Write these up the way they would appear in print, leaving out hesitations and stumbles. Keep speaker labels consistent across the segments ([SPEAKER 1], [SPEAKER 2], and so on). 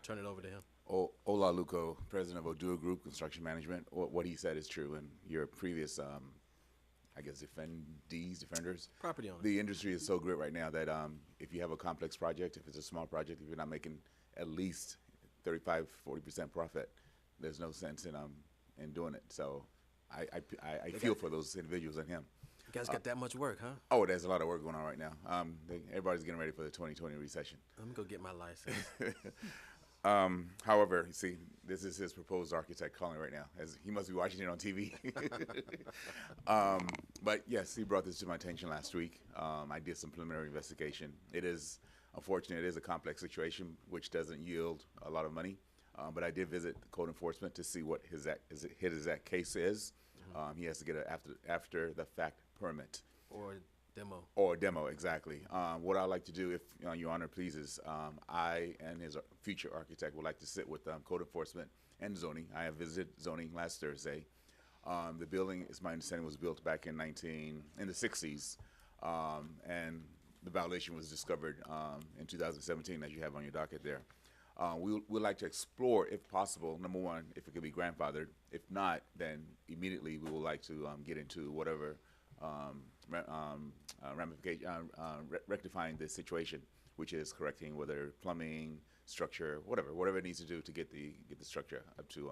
[SPEAKER 1] turn it over to him.
[SPEAKER 2] Ola Luco, president of Odua Group Construction Management. What he said is true. And your previous, I guess, defenders,
[SPEAKER 1] Property owner.
[SPEAKER 2] the industry is so great right now that if you have a complex project, if it's a small project, if you're not making at least 35, 40% profit, there's no sense in doing it. So I feel for those individuals and him.
[SPEAKER 1] You guys got that much work, huh?
[SPEAKER 2] Oh, there's a lot of work going on right now. Everybody's getting ready for the 2020 recession.
[SPEAKER 1] Let me go get my license.
[SPEAKER 2] However, you see, this is his proposed architect calling right now, as he must be watching it on TV. But yes, he brought this to my attention last week. I did some preliminary investigation. It is, unfortunately, it is a complex situation, which doesn't yield a lot of money. But I did visit code enforcement to see what his exact case is. He has to get an after the fact permit.
[SPEAKER 1] Or demo.
[SPEAKER 2] Or demo, exactly. What I'd like to do, if Your Honor pleases, I and his future architect would like to sit with code enforcement and zoning. I have visited zoning last Thursday. The building, is my understanding, was built back in the 60s, and the violation was discovered in 2017, as you have on your docket there. We would like to explore, if possible, number one, if it could be grandfathered. If not, then immediately we would like to get into whatever ramification, rectifying the situation, which is correcting whether plumbing, structure, whatever it needs to do to get the structure up to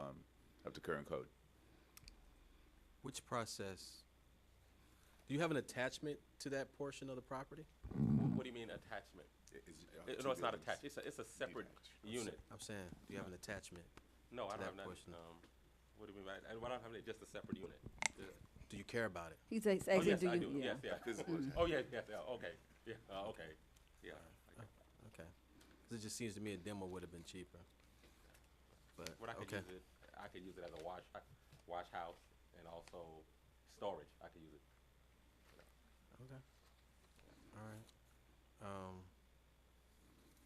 [SPEAKER 2] current code.
[SPEAKER 1] Which process? Do you have an attachment to that portion of the property?
[SPEAKER 3] What do you mean attachment? No, it's not attached. It's a separate unit.
[SPEAKER 1] I'm saying, do you have an attachment?
[SPEAKER 3] No, I
[SPEAKER 1] to
[SPEAKER 3] don't have
[SPEAKER 1] that
[SPEAKER 3] that.
[SPEAKER 1] portion.
[SPEAKER 3] What do you mean by that? I don't have it, just a separate unit.
[SPEAKER 1] Do you care about it?
[SPEAKER 4] He's
[SPEAKER 3] Oh,
[SPEAKER 4] asking,
[SPEAKER 3] yes,
[SPEAKER 4] do
[SPEAKER 3] I
[SPEAKER 4] you?
[SPEAKER 3] do.
[SPEAKER 4] Yeah.
[SPEAKER 3] Yes, yeah. Oh, yeah, okay. Yeah, okay. Yeah.
[SPEAKER 1] Okay. Because it just seems to me a demo would have been cheaper. But,
[SPEAKER 3] What I could
[SPEAKER 1] okay.
[SPEAKER 3] use it, I could use it as a wash house and also storage. I could use it.
[SPEAKER 1] Okay. All right.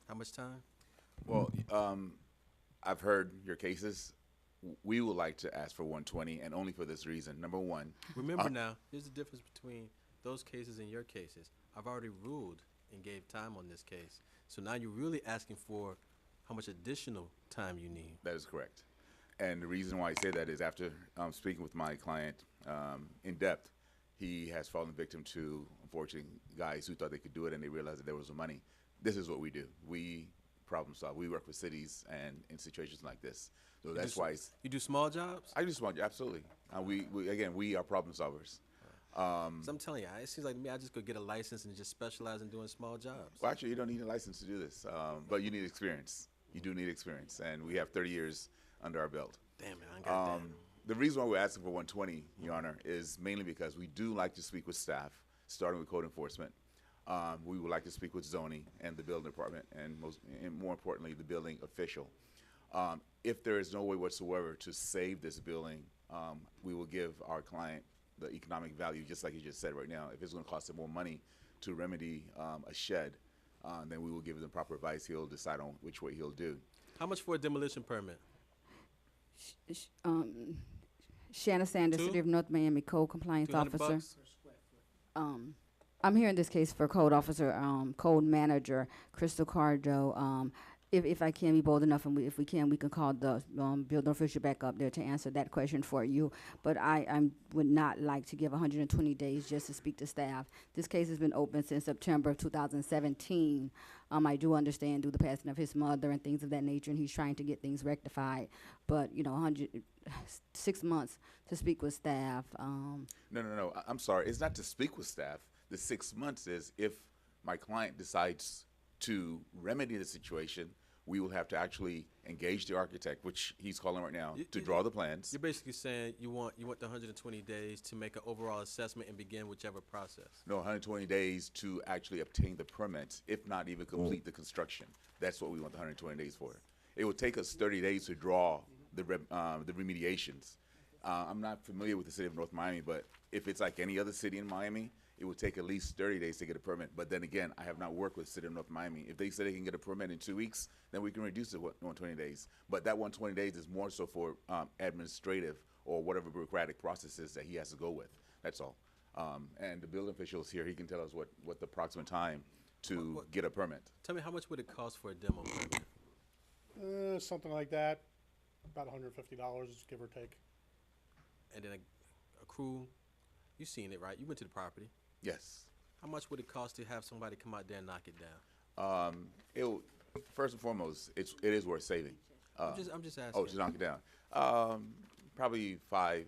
[SPEAKER 1] How much time?
[SPEAKER 2] Well, I've heard your cases. We would like to ask for 120, and only for this reason. Number one,
[SPEAKER 1] Remember now, here's the difference between those cases and your cases. I've already ruled and gave time on this case. So now you're really asking for how much additional time you need.
[SPEAKER 2] that is correct. And the reason why I say that is after speaking with my client in depth, he has fallen victim to, unfortunately, guys who thought they could do it and they realized that there was no money. This is what we do. We problem solve. We work with cities and in situations like this. So that's why
[SPEAKER 1] You do small jobs?
[SPEAKER 2] I just want you, absolutely. We are problem solvers.
[SPEAKER 1] 'Cause I'm telling you, it seems like to me I just could get a license and just specialize in doing small jobs.
[SPEAKER 2] Well, actually, you don't need a license to do this, but you need experience. You do need experience, and we have 30 years under our belt.
[SPEAKER 1] Damn it, I ain't got that.
[SPEAKER 2] The reason why we're asking for 120, Your Honor, is mainly because we do like to speak with staff, starting with code enforcement. We would like to speak with zoning and the building department, and more importantly, the building official. If there is no way whatsoever to save this building, we will give our client the economic value, just like you just said right now. If it's going to cost him more money to remedy a shed, then we will give him the proper advice. He'll decide on which way he'll do.
[SPEAKER 1] How much for a demolition permit?
[SPEAKER 4] Shanna Sanders,
[SPEAKER 1] Two?
[SPEAKER 4] City of North Miami Code Compliance
[SPEAKER 1] 200
[SPEAKER 4] Officer.
[SPEAKER 1] bucks?
[SPEAKER 4] I'm here in this case for code officer, code manager, Crystal Cardo. If I can be bold enough, and if we can call the building official back up there to answer that question for you. But I would not like to give 120 days just to speak to staff. This case has been open since September of 2017. I do understand due to the passing of his mother and things of that nature, and he's trying to get things rectified. But 6 months to speak with staff.
[SPEAKER 2] No. I'm sorry. It's not to speak with staff. The 6 months is if my client decides to remedy the situation, we will have to actually engage the architect, which he's calling right now, to draw the plans.
[SPEAKER 1] You're basically saying you want the 120 days to make an overall assessment and begin whichever process.
[SPEAKER 2] No, 120 days to actually obtain the permits, if not even complete the construction. That's what we want the 120 days for. It will take us 30 days to draw the remediations. I'm not familiar with the city of North Miami, but if it's like any other city in Miami, it would take at least 30 days to get a permit. But then again, I have not worked with the city of North Miami. If they say they can get a permit in 2 weeks, then we can reduce it to 120 days. But that 120 days is more so for administrative or whatever bureaucratic processes that he has to go with. That's all. And the building officials here, he can tell us what the approximate time to get a permit.
[SPEAKER 1] Tell me, how much would it cost for a demo permit?
[SPEAKER 5] service, something like that, about $150, give or take.
[SPEAKER 1] And then a crew, you seen it, right? You went to the property.
[SPEAKER 2] Yes.
[SPEAKER 1] How much would it cost to have somebody come out there and knock it down?
[SPEAKER 2] First and foremost, it is worth saving.
[SPEAKER 1] I'm just asking.
[SPEAKER 2] Oh, to knock it down. Probably $7,000.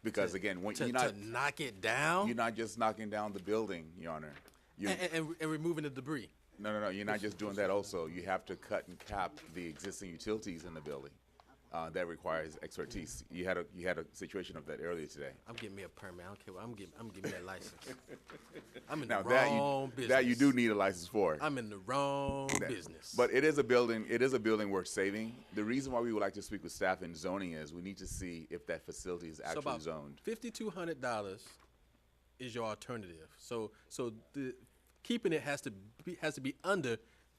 [SPEAKER 2] Because again, when
[SPEAKER 1] to
[SPEAKER 2] you're not
[SPEAKER 1] knock it down
[SPEAKER 2] you're not just knocking down the building, Your Honor.
[SPEAKER 1] and removing the debris.
[SPEAKER 2] No. You're not just doing that. Also, you have to cut and cap the existing utilities in the building. That requires expertise. You had a situation of that earlier today.
[SPEAKER 1] I'm getting me a permit. I don't care what. I'm getting me a license. I'm in
[SPEAKER 2] Now
[SPEAKER 1] the wrong business.
[SPEAKER 2] that you do need a license for.
[SPEAKER 1] I'm in the wrong business.
[SPEAKER 2] But it is a building. It is a building worth saving. The reason why we would like to speak with staff in zoning is we need to see if that facility is
[SPEAKER 1] so
[SPEAKER 2] actually
[SPEAKER 1] about
[SPEAKER 2] zoned.
[SPEAKER 1] $5,200 is your alternative. So the keeping it has to be under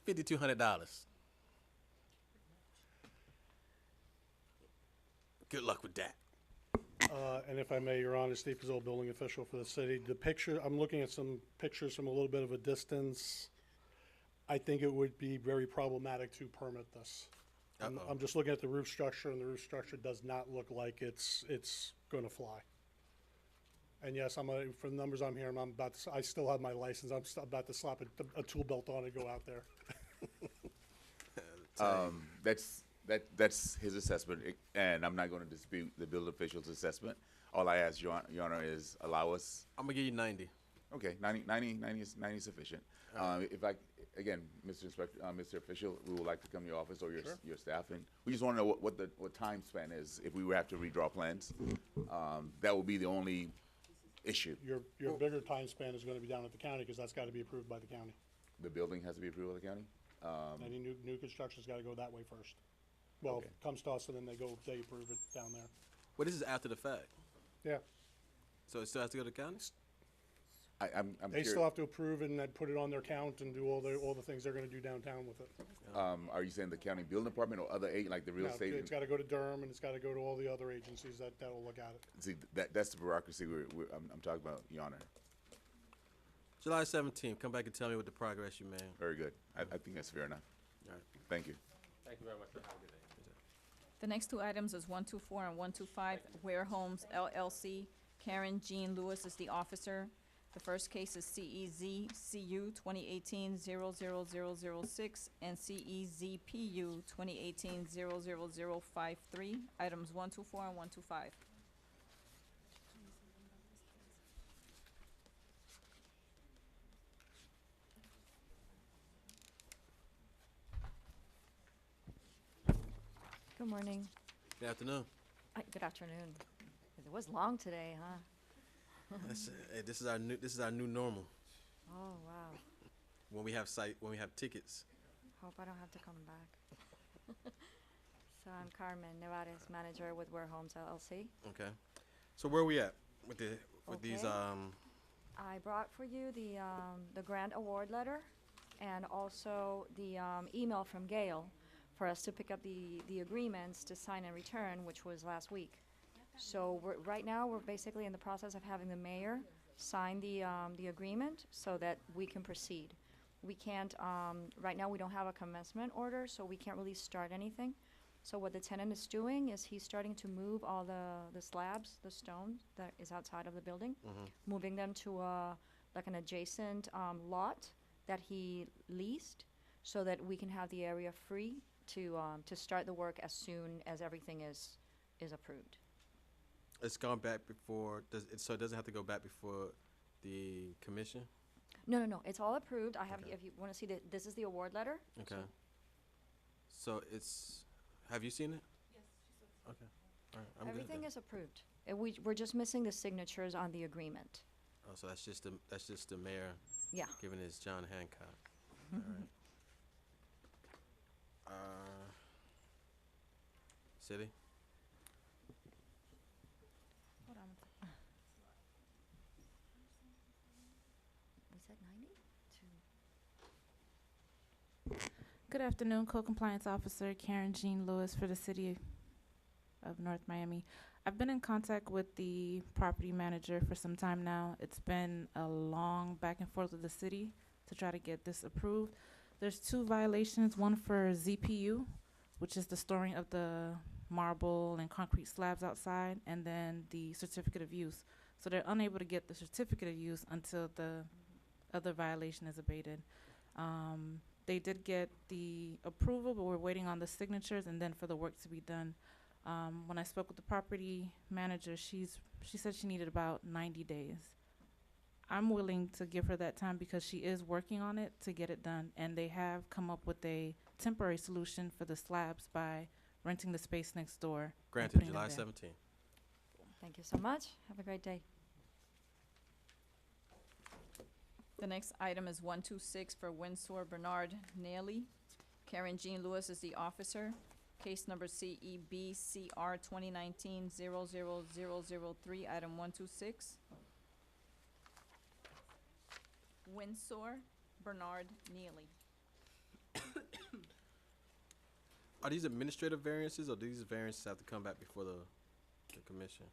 [SPEAKER 1] $5,200. Good luck with that.
[SPEAKER 5] And if I may, Your Honor, Steve Pizzol, building official for the city. The picture, I'm looking at some pictures from a little bit of a distance. I think it would be very problematic to permit this. I'm just looking at the roof structure, and the roof structure does not look like it's gonna fly. And yes, from the numbers I'm hearing, I still have my license. I'm about to slap a tool belt on and go out there.
[SPEAKER 2] That's his assessment, and I'm not going to dispute the building official's assessment. All I ask, Your Honor, is allow us.
[SPEAKER 1] I'm gonna give you 90.
[SPEAKER 2] Okay, 90 is sufficient. If I, again, Mr. Inspector, Mr. Official, we would like to come to your office or your staff, and we just want to know what time span is if we were to have to redraw plans. That will be the only issue.
[SPEAKER 5] Your bigger time span is gonna be down at the county, because that's gotta be approved by the county.
[SPEAKER 2] The building has to be approved by the county.
[SPEAKER 5] Any new construction's gotta go that way first. Well,
[SPEAKER 2] Okay.
[SPEAKER 5] it comes to us, and then they approve it down there.
[SPEAKER 1] Well, this is after the fact,
[SPEAKER 5] Yeah,
[SPEAKER 1] so it still has to go to the county.
[SPEAKER 2] I'm
[SPEAKER 5] they
[SPEAKER 2] curious.
[SPEAKER 5] still have to approve and then put it on their count and do all the things they're gonna do downtown with it.
[SPEAKER 2] Are you saying the county building department or other like the real
[SPEAKER 5] No,
[SPEAKER 2] estate?
[SPEAKER 5] it's gotta go to Durham, and it's gotta go to all the other agencies that'll look at it.
[SPEAKER 2] See, that's the bureaucracy I'm talking about, Your Honor.
[SPEAKER 1] July 17th, come back and tell me what the progress you made.
[SPEAKER 2] Very good. I think that's fair enough.
[SPEAKER 1] All right.
[SPEAKER 2] Thank you.
[SPEAKER 3] Thank you very much. Have a good day.
[SPEAKER 6] The next two items is 124 and 125, Ware Homes LLC. Karen Jean Lewis is the officer. The first case is CEZ CU 2018-00006 and CEZ PU 2018-00053, items 124 and 125.
[SPEAKER 7] Good morning.
[SPEAKER 1] Good afternoon.
[SPEAKER 7] Good afternoon. It was long today, huh?
[SPEAKER 1] Hey, this is our new normal.
[SPEAKER 7] Oh, wow.
[SPEAKER 1] When we have tickets.
[SPEAKER 7] Hope I don't have to come back. So I'm Carmen Nevares, manager with Ware Homes LLC.
[SPEAKER 1] Okay. So where are we at with these?
[SPEAKER 7] Okay. I brought for you the grant award letter and also the email from Gail for us to pick up the agreements to sign and return, which was last week. So right now, we're basically in the process of having the mayor sign the agreement so that we can proceed. We can't, right now we don't have a commencement order, so we can't really start anything. So what the tenant is doing is he's starting to move all the slabs, the stone that is outside of the building, moving them to like an adjacent lot that he leased so that we can have the area free to start the work as soon as everything is approved.
[SPEAKER 1] It's gone back before. So it doesn't have to go back before the commission.
[SPEAKER 7] No. It's all approved. I have.
[SPEAKER 1] Okay.
[SPEAKER 7] If you want to see this is the award letter.
[SPEAKER 1] Okay. So it's. Have you seen it? Yes. Okay. All right. I'm
[SPEAKER 7] Everything
[SPEAKER 1] good
[SPEAKER 7] is approved. We're just missing the signatures on the agreement.
[SPEAKER 1] then. Oh, so that's just the mayor
[SPEAKER 7] Yeah.
[SPEAKER 1] giving his John Hancock. All right. City.
[SPEAKER 7] Hold on. We said 90?
[SPEAKER 8] Good afternoon, Co-Compliance Officer Karen Jean Lewis for the City of North Miami. I've been in contact with the property manager for some time now. It's been a long back and forth with the city to try to get this approved. There's two violations, one for ZPU, which is the storing of the marble and concrete slabs outside, and then the certificate of use. So they're unable to get the certificate of use until the other violation is abated. They did get the approval, but we're waiting on the signatures and then for the work to be done. When I spoke with the property manager, she said she needed about 90 days. I'm willing to give her that time because she is working on it to get it done, and they have come up with a temporary solution for the slabs by renting the space next door. and
[SPEAKER 1] Granted,
[SPEAKER 8] putting them
[SPEAKER 1] July
[SPEAKER 8] there.
[SPEAKER 1] 17th.
[SPEAKER 7] Thank you so much. Have a great day.
[SPEAKER 6] The next item is 126 for Windsor Bernard Neely. Karen Jean Lewis is the officer. Case number CEB CR 2019-00003, item 126. Windsor Bernard Neely.
[SPEAKER 1] Are these administrative variances, or do these variances have to come back before the commission?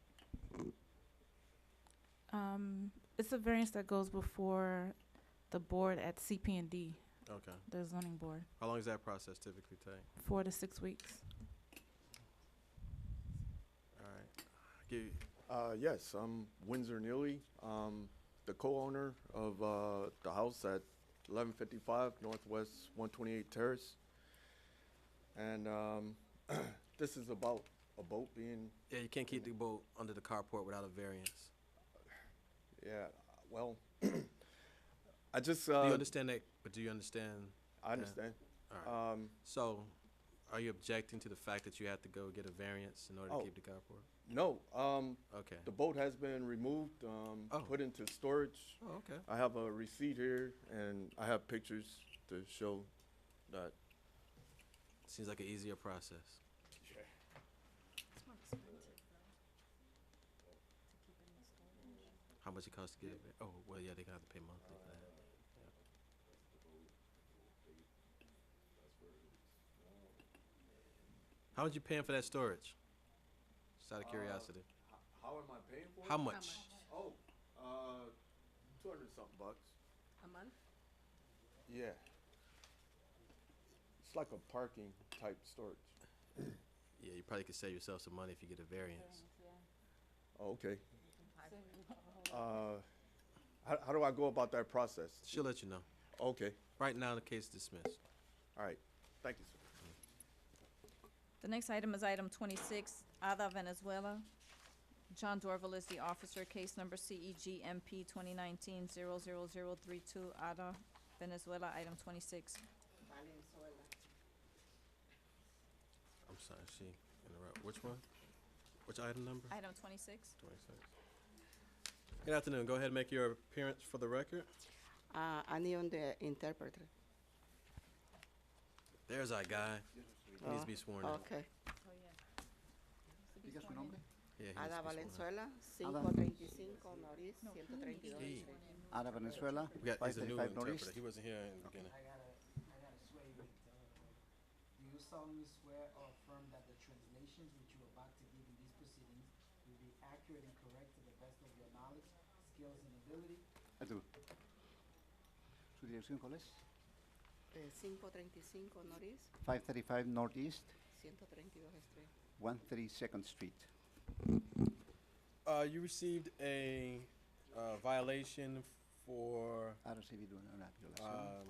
[SPEAKER 8] It's a variance that goes before the board at CP&D,
[SPEAKER 1] Okay.
[SPEAKER 8] the zoning board,
[SPEAKER 1] How long does that process typically take?
[SPEAKER 8] 4 to 6 weeks.
[SPEAKER 1] All right. Give,
[SPEAKER 9] Yes, I'm Windsor Neely, the co-owner of the house at 1155 Northwest 128 Terrace. And this is about a boat being,
[SPEAKER 1] yeah, you can't keep the boat under the carport without a variance.
[SPEAKER 9] yeah, well, I just,
[SPEAKER 1] Do you understand that? But do you understand?
[SPEAKER 9] I understand.
[SPEAKER 1] All right. So, are you objecting to the fact that you have to go get a variance in order
[SPEAKER 9] Oh.
[SPEAKER 1] to keep the carport?
[SPEAKER 9] No,
[SPEAKER 1] Okay.
[SPEAKER 9] the boat has been removed,
[SPEAKER 1] Oh.
[SPEAKER 9] put into storage.
[SPEAKER 1] Oh, okay.
[SPEAKER 9] I have a receipt here, and I have pictures to show that.
[SPEAKER 1] Seems like an easier process. How much it costs to get it? Oh, well, yeah, they're gonna have to pay monthly for that. How much you paying for that storage? Just out of curiosity.
[SPEAKER 9] How am I paying for
[SPEAKER 1] How much?
[SPEAKER 9] Oh, 200 something bucks.
[SPEAKER 10] A month?
[SPEAKER 9] Yeah. It's like a parking type storage.
[SPEAKER 1] Yeah, you probably could save yourself some money if you get a variance.
[SPEAKER 9] Oh, okay. How do I go about that process?
[SPEAKER 1] She'll let you know.
[SPEAKER 9] Okay.
[SPEAKER 1] Right now, the case is dismissed.
[SPEAKER 9] All right. Thank you, sir.
[SPEAKER 6] The next item is item 26, Ada Venezuela. John Dorval is the officer. Case number CEG MP 2019-00032, Ada Venezuela, item 26.
[SPEAKER 1] I'm sorry, she interrupted. Which one? Which item number?
[SPEAKER 6] Item 26.
[SPEAKER 1] 26. Good afternoon. Go ahead and make your appearance for the record.
[SPEAKER 10] I need the interpreter.
[SPEAKER 1] There's our guy. He needs to be sworn in.
[SPEAKER 10] Okay.
[SPEAKER 11] Diga su nombre.
[SPEAKER 1] Yeah, he
[SPEAKER 10] Ada
[SPEAKER 1] needs to be sworn
[SPEAKER 10] Valenzuela, 535 Norris, 132
[SPEAKER 1] in.
[SPEAKER 11] Ada Venezuela,
[SPEAKER 1] We got, he's a new
[SPEAKER 11] 535 Norris.
[SPEAKER 1] interpreter. He wasn't here in the beginning.
[SPEAKER 12] I gotta swear you. Do you solemnly swear or affirm that the translations which you are about to give in these proceedings will be accurate and correct to the best of your knowledge, skills, and ability?
[SPEAKER 11] Tú. ¿Su dirección cuál es?
[SPEAKER 10] 535 Norris,
[SPEAKER 11] 535 Northeast,
[SPEAKER 10] 132 Street.
[SPEAKER 11] 132nd Street.
[SPEAKER 1] You received a violation for
[SPEAKER 11] Ha recibido una violación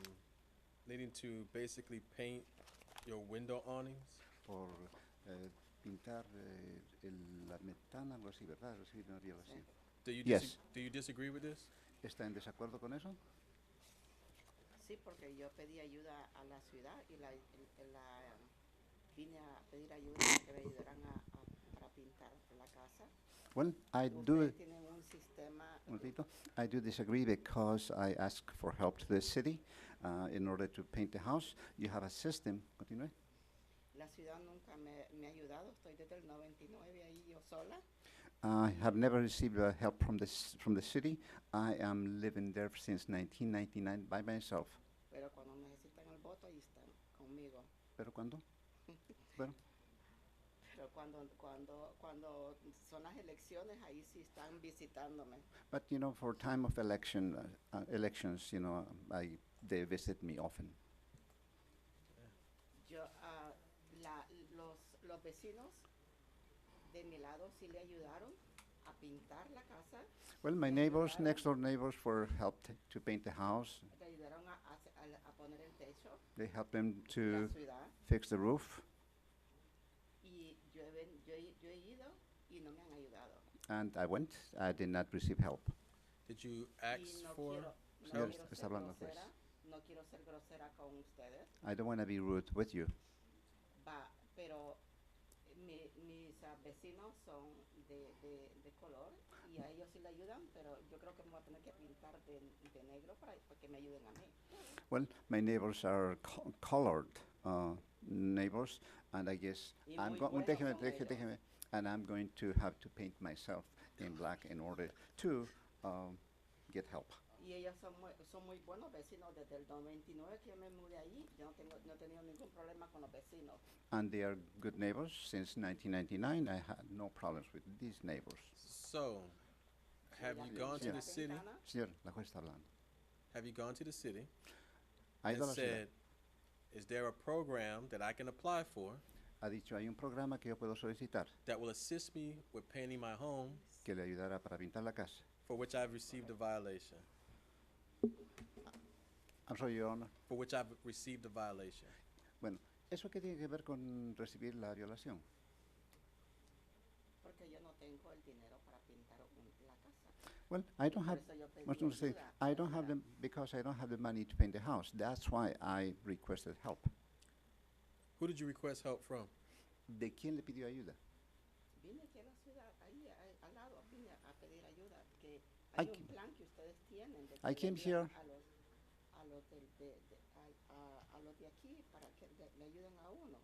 [SPEAKER 1] needing to basically paint your window awnings.
[SPEAKER 11] por pintar la ventana, algo así, ¿verdad? Ha recibido una violación.
[SPEAKER 1] Do you,
[SPEAKER 11] Yes.
[SPEAKER 1] do you disagree with this?
[SPEAKER 11] ¿Está en desacuerdo con eso?
[SPEAKER 10] Sí, porque yo pedí ayuda a la ciudad y vine a pedir ayuda que me ayudaran para pintar la casa.
[SPEAKER 11] Well, I do.
[SPEAKER 10] Ustedes tienen un sistema.
[SPEAKER 11] Un momentito. I do disagree because I ask for help to the city in order to paint the house. You have a system. Continúe.
[SPEAKER 10] La ciudad nunca me ha ayudado. Estoy desde el 99 ahí yo sola.
[SPEAKER 11] I have never received help from from the city. I am living there since 1999 by myself.
[SPEAKER 10] Pero cuando necesitan el voto, ahí están conmigo.
[SPEAKER 11] ¿Pero cuándo? Bueno,
[SPEAKER 10] Pero cuando son las elecciones, ahí sí están visitándome.
[SPEAKER 11] but you know, for time of elections, you know, they visit me often.
[SPEAKER 10] los vecinos de mi lado sí le ayudaron a pintar la casa,
[SPEAKER 11] Well, my neighbors, next door neighbors, were helped to paint the house.
[SPEAKER 10] le ayudaron a poner el techo,
[SPEAKER 11] They helped them
[SPEAKER 10] la
[SPEAKER 11] to
[SPEAKER 10] ciudad.
[SPEAKER 11] fix the roof,
[SPEAKER 10] Y yo he ido y no me han ayudado.
[SPEAKER 11] and I went. I did not receive help.
[SPEAKER 1] Did you
[SPEAKER 10] Y
[SPEAKER 1] ask
[SPEAKER 10] no
[SPEAKER 1] for
[SPEAKER 10] quiero, no
[SPEAKER 11] Señor,
[SPEAKER 10] quiero
[SPEAKER 11] está
[SPEAKER 10] ser
[SPEAKER 11] hablando, pues.
[SPEAKER 10] grosera, no quiero ser grosera con ustedes,
[SPEAKER 11] I don't want to be rude with you,
[SPEAKER 10] pero mis vecinos son de color y a ellos sí le ayudan, pero yo creo que me voy a tener que pintar de negro para que me ayuden a mí.
[SPEAKER 11] well, my neighbors are colored neighbors, and I guess
[SPEAKER 10] Y
[SPEAKER 11] I'm
[SPEAKER 10] muy
[SPEAKER 11] going.
[SPEAKER 10] buenos son ellos.
[SPEAKER 11] Déjeme, and I'm going to have to paint myself in black in order to get help.
[SPEAKER 10] Y ellos son muy buenos vecinos. Desde el 99 que yo me mudé allí, yo no he tenido ningún problema con los vecinos.
[SPEAKER 11] And they are good neighbors. Since 1999, I had no problems with these neighbors.
[SPEAKER 1] So, have
[SPEAKER 10] La
[SPEAKER 1] you
[SPEAKER 10] pintura
[SPEAKER 1] gone to
[SPEAKER 10] la
[SPEAKER 1] the city?
[SPEAKER 10] ventana,
[SPEAKER 11] Señor, la juez está hablando.
[SPEAKER 1] Have you gone to the city
[SPEAKER 11] Ha ido a
[SPEAKER 1] and
[SPEAKER 11] la ciudad.
[SPEAKER 1] said, is there a program that I can apply for
[SPEAKER 11] Ha dicho, hay un programa que yo puedo solicitar
[SPEAKER 1] that will assist me with painting my home
[SPEAKER 11] que le ayudará para pintar la casa.
[SPEAKER 1] for which I've received a violation?
[SPEAKER 11] I'm sorry, Your Honor.
[SPEAKER 1] For which I've received a violation.
[SPEAKER 11] Bueno, ¿eso qué tiene que ver con recibir la violación?
[SPEAKER 10] porque yo no tengo el dinero para pintar la casa.
[SPEAKER 11] Well, I don't
[SPEAKER 10] Por
[SPEAKER 11] have,
[SPEAKER 10] eso yo pedí
[SPEAKER 11] I was going to say,
[SPEAKER 10] ayuda,
[SPEAKER 11] I don't have
[SPEAKER 10] ayuda.
[SPEAKER 11] because I don't have the money to paint the house. That's why I requested help.
[SPEAKER 1] Who did you request help from?
[SPEAKER 11] ¿De quién le pidió ayuda?
[SPEAKER 10] Vine aquí a la ciudad, ahí al lado, vine a pedir ayuda, que
[SPEAKER 11] I
[SPEAKER 10] hay un
[SPEAKER 11] ca-
[SPEAKER 10] plan que ustedes tienen de
[SPEAKER 11] I
[SPEAKER 10] que
[SPEAKER 11] came
[SPEAKER 10] le
[SPEAKER 11] here-
[SPEAKER 10] ayudan a los de aquí para que le ayuden a uno.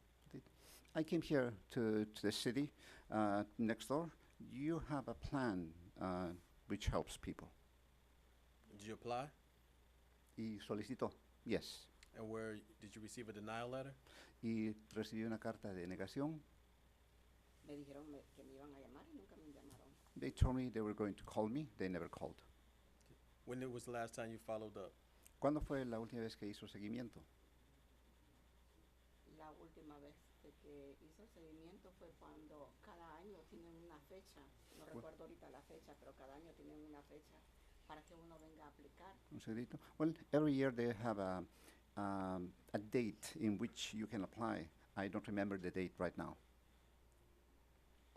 [SPEAKER 11] I came here to the city next door. You have a plan which helps people.
[SPEAKER 1] Did you apply?
[SPEAKER 11] Y solicitó, yes.
[SPEAKER 1] And where, did you receive a denial letter?
[SPEAKER 11] Y recibí una carta de negación.
[SPEAKER 10] Me dijeron que me iban a llamar y nunca me llamaron.
[SPEAKER 11] They told me they were going to call me. They never called.
[SPEAKER 1] When was the last time you followed up?
[SPEAKER 11] ¿Cuándo fue la última vez que hizo seguimiento?
[SPEAKER 10] La última vez que hizo el seguimiento fue cuando cada año tienen una fecha, no recuerdo ahorita la fecha, pero cada año tienen una fecha para que uno venga a aplicar.
[SPEAKER 11] Un segundito. Well, every year they have a date in which you can apply. I don't remember the date right now.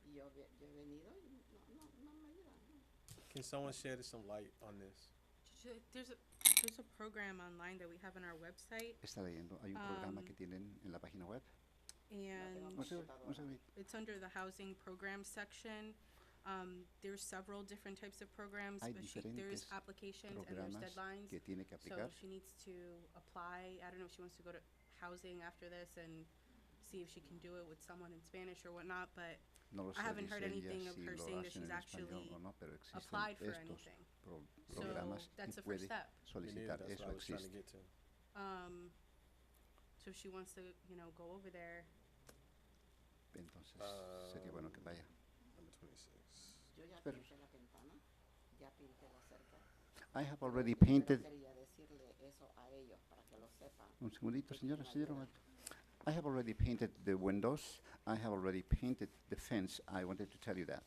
[SPEAKER 10] Y yo he venido y no me ayudan. ¿no?
[SPEAKER 1] Can someone shed some light on this?
[SPEAKER 13] There's a program online that we have on our website,
[SPEAKER 11] Está leyendo. Hay un programa que tienen en la página web.
[SPEAKER 13] and
[SPEAKER 11] Un segundito.
[SPEAKER 13] it's under the housing program section. There's several different types of programs,
[SPEAKER 11] Hay
[SPEAKER 13] but there's
[SPEAKER 11] diferentes
[SPEAKER 13] applications and there's
[SPEAKER 11] Programas
[SPEAKER 13] deadlines.
[SPEAKER 11] que tiene que
[SPEAKER 13] So
[SPEAKER 11] aplicar.
[SPEAKER 13] she needs to apply. I don't know if she wants to go to housing after this and see if she can do it with someone in Spanish or whatnot, but
[SPEAKER 11] No lo sé,
[SPEAKER 13] I haven't
[SPEAKER 11] dice
[SPEAKER 13] heard
[SPEAKER 11] ella
[SPEAKER 13] anything of
[SPEAKER 11] si
[SPEAKER 13] her
[SPEAKER 11] lo
[SPEAKER 13] saying that
[SPEAKER 11] hacen
[SPEAKER 13] she's
[SPEAKER 11] en español
[SPEAKER 13] actually
[SPEAKER 11] o no, pero existen
[SPEAKER 13] applied for
[SPEAKER 11] estos
[SPEAKER 13] anything. So
[SPEAKER 11] programas
[SPEAKER 13] that's
[SPEAKER 11] y
[SPEAKER 13] the first
[SPEAKER 11] puede
[SPEAKER 13] step.
[SPEAKER 1] Me neither,
[SPEAKER 11] solicitar.
[SPEAKER 1] that's
[SPEAKER 11] Eso
[SPEAKER 1] what I was trying to
[SPEAKER 11] existe.
[SPEAKER 1] get to.
[SPEAKER 13] So if she wants to, go over there.
[SPEAKER 11] Entonces, sería bueno que vaya.
[SPEAKER 1] Number 26.
[SPEAKER 10] Yo ya
[SPEAKER 11] Pero-
[SPEAKER 10] pinté la ventana, ya pinté la cerca.
[SPEAKER 11] I have already
[SPEAKER 10] Pero
[SPEAKER 11] painted.
[SPEAKER 10] quería decirle eso a ellos para que lo sepan.
[SPEAKER 11] Un segundito,
[SPEAKER 10] que
[SPEAKER 11] señora,
[SPEAKER 10] quieren
[SPEAKER 11] señora.
[SPEAKER 10] ayuda.
[SPEAKER 11] I have already painted the windows. I have already painted the fence. I wanted to tell you that.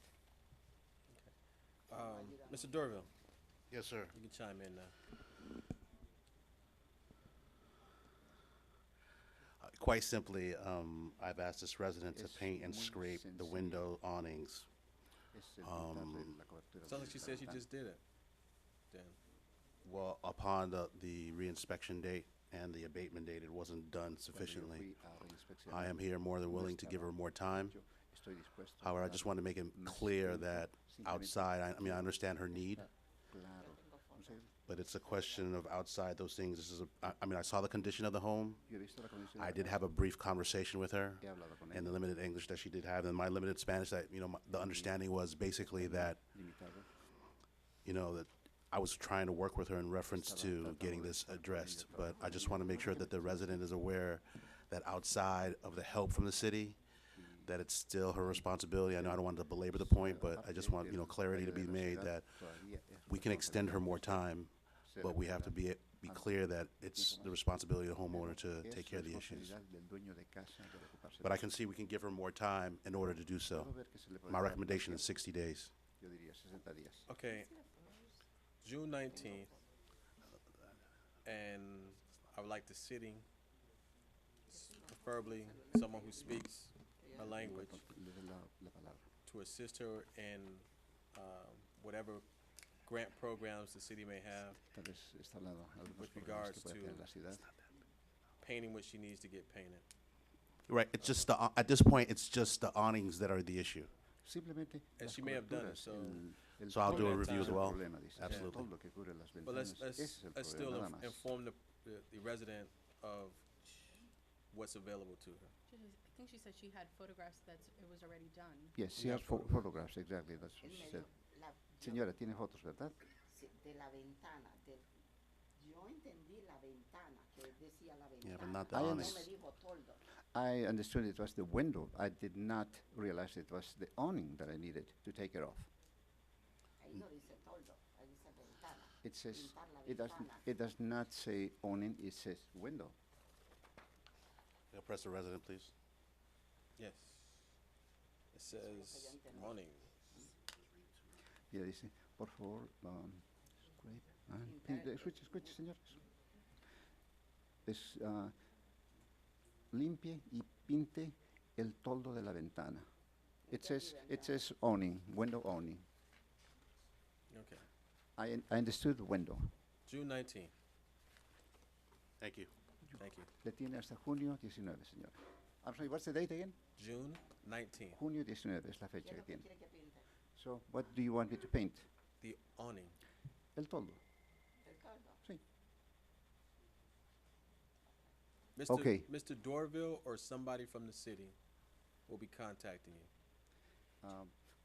[SPEAKER 1] Mr. Dorville,
[SPEAKER 14] Yes, sir.
[SPEAKER 1] you can chime in now.
[SPEAKER 14] Quite simply, I've asked this resident to
[SPEAKER 11] Es
[SPEAKER 14] paint and
[SPEAKER 11] muy
[SPEAKER 14] scrape the
[SPEAKER 11] sencillo.
[SPEAKER 14] window awnings.
[SPEAKER 11] Es el pintarle
[SPEAKER 14] Um,
[SPEAKER 11] la cobertura
[SPEAKER 1] Sounds like
[SPEAKER 11] de
[SPEAKER 1] she
[SPEAKER 11] la
[SPEAKER 1] said she
[SPEAKER 11] ventana.
[SPEAKER 1] just did it. Dan.
[SPEAKER 14] Well, upon the reinspection date and the abatement date, it wasn't done
[SPEAKER 11] Cuando yo
[SPEAKER 14] sufficiently.
[SPEAKER 11] fui a reinspeccionar,
[SPEAKER 14] I am here more than
[SPEAKER 11] no
[SPEAKER 14] willing to give her
[SPEAKER 11] estaba
[SPEAKER 14] more time.
[SPEAKER 11] yo estoy dispuesto a
[SPEAKER 14] However, I
[SPEAKER 11] dar
[SPEAKER 14] just want to make it
[SPEAKER 11] más
[SPEAKER 14] clear
[SPEAKER 11] tiempo,
[SPEAKER 14] that
[SPEAKER 11] simplemente
[SPEAKER 14] outside, I mean, I
[SPEAKER 11] quiero
[SPEAKER 14] understand her need,
[SPEAKER 11] dejar claro. Un segundo.
[SPEAKER 14] but it's a question of outside those things. This is I mean, I saw the condition of the home.
[SPEAKER 11] Yo he visto la condición de
[SPEAKER 14] I
[SPEAKER 11] la
[SPEAKER 14] did
[SPEAKER 11] casa.
[SPEAKER 14] have a brief conversation with her.
[SPEAKER 11] He hablado con
[SPEAKER 14] And the
[SPEAKER 11] ella,
[SPEAKER 14] limited English that she did have, and my limited Spanish, that, the understanding was basically that,
[SPEAKER 11] limitado.
[SPEAKER 14] that I was trying to work with her in reference
[SPEAKER 11] Estaba
[SPEAKER 14] to
[SPEAKER 11] tratando
[SPEAKER 14] getting
[SPEAKER 11] de
[SPEAKER 14] this
[SPEAKER 11] estar con
[SPEAKER 14] addressed.
[SPEAKER 11] ella,
[SPEAKER 14] But I
[SPEAKER 11] trabajando
[SPEAKER 14] just
[SPEAKER 11] con
[SPEAKER 14] want to
[SPEAKER 11] ella
[SPEAKER 14] make sure
[SPEAKER 11] para
[SPEAKER 14] that the
[SPEAKER 11] que
[SPEAKER 14] resident is aware that outside of the help from the city, that it's still her responsibility. I know I don't want to belabor the point, but I just want, clarity to be made that we can extend her more time, but we have to be be
[SPEAKER 11] al-
[SPEAKER 14] clear that it's the responsibility of the homeowner to
[SPEAKER 11] Es
[SPEAKER 14] take care of the issues.
[SPEAKER 11] responsabilidad del dueño de casa de ocuparse
[SPEAKER 14] But
[SPEAKER 11] de
[SPEAKER 14] I can see we can give her more time in order to do so.
[SPEAKER 11] Puedo ver que se le puede
[SPEAKER 14] My
[SPEAKER 11] dar más
[SPEAKER 14] recommendation is
[SPEAKER 11] tiempo.
[SPEAKER 14] 60 days.
[SPEAKER 11] Yo diría 60 días.
[SPEAKER 1] Okay, June 19th, and I would like the city, preferably someone who speaks her language,
[SPEAKER 11] Le doy la palabra.
[SPEAKER 1] to assist her in whatever grant programs the city may have,
[SPEAKER 11] Tal vez está hablando de algunos
[SPEAKER 1] With
[SPEAKER 11] programas que
[SPEAKER 1] regards
[SPEAKER 11] puede
[SPEAKER 1] to-
[SPEAKER 11] tener la ciudad.
[SPEAKER 1] painting what she needs to get painted.
[SPEAKER 14] Right, it's just the, at this point, it's just the awnings that are the issue.
[SPEAKER 11] Simplemente
[SPEAKER 1] And
[SPEAKER 11] las
[SPEAKER 1] she may have done it,
[SPEAKER 11] coberturas,
[SPEAKER 1] so-
[SPEAKER 11] el
[SPEAKER 14] So I'll do a
[SPEAKER 11] toldo
[SPEAKER 14] review
[SPEAKER 11] es
[SPEAKER 14] as
[SPEAKER 11] el
[SPEAKER 14] well.
[SPEAKER 11] problema, dice. El
[SPEAKER 14] Absolutely.
[SPEAKER 11] toldo que cubre las
[SPEAKER 1] But let's,
[SPEAKER 11] ventanas, ese es el
[SPEAKER 1] let's
[SPEAKER 11] problema,
[SPEAKER 1] still
[SPEAKER 11] nada más.
[SPEAKER 1] inform the resident of what's available to her.
[SPEAKER 13] I think she said she had photographs that it was already done.
[SPEAKER 11] Yes, she
[SPEAKER 1] Yeah,
[SPEAKER 11] has photographs, exactly, that's what
[SPEAKER 10] Él
[SPEAKER 11] she
[SPEAKER 10] me
[SPEAKER 11] said.
[SPEAKER 10] dio yo-
[SPEAKER 11] Señora, tiene fotos, ¿verdad?
[SPEAKER 10] sí, de la ventana, yo entendí la ventana, que decía la ventana.
[SPEAKER 14] Yeah, but not the
[SPEAKER 11] I
[SPEAKER 10] No
[SPEAKER 14] awnings.
[SPEAKER 10] me dijo toldo.
[SPEAKER 11] I understood it was the window. I did not realize it was the awning that I needed to take it off.
[SPEAKER 10] Ahí no dice toldo, ahí dice ventana.
[SPEAKER 11] It says,
[SPEAKER 10] Pintar la
[SPEAKER 11] it does,
[SPEAKER 10] ventana.
[SPEAKER 11] it does not say awning, it says window.
[SPEAKER 14] Press the resident, please.
[SPEAKER 1] Yes. It says awning.
[SPEAKER 11] Y ella dice, por favor, scrape and paint. Escuche, escuche, señor. Es, limpie y pinte el toldo de la ventana. It says awning, window awning.
[SPEAKER 1] Okay.
[SPEAKER 11] I understood window.
[SPEAKER 1] June 19th.
[SPEAKER 14] Thank you.
[SPEAKER 1] Thank you.
[SPEAKER 11] Le tiene hasta junio 19, señora. I'm sorry, what's the date again?
[SPEAKER 1] June 19th.
[SPEAKER 11] Junio 19 es la
[SPEAKER 10] ¿Qué
[SPEAKER 11] fecha
[SPEAKER 10] es
[SPEAKER 11] que
[SPEAKER 10] lo que
[SPEAKER 11] tiene.
[SPEAKER 10] quiere que pinte?
[SPEAKER 11] So, what do you want me to paint?
[SPEAKER 1] The awning.
[SPEAKER 11] El toldo.
[SPEAKER 10] El toldo.
[SPEAKER 11] Sí.
[SPEAKER 1] Mr.
[SPEAKER 11] Okay.
[SPEAKER 1] Mr. Dorville or somebody from the city will be contacting you.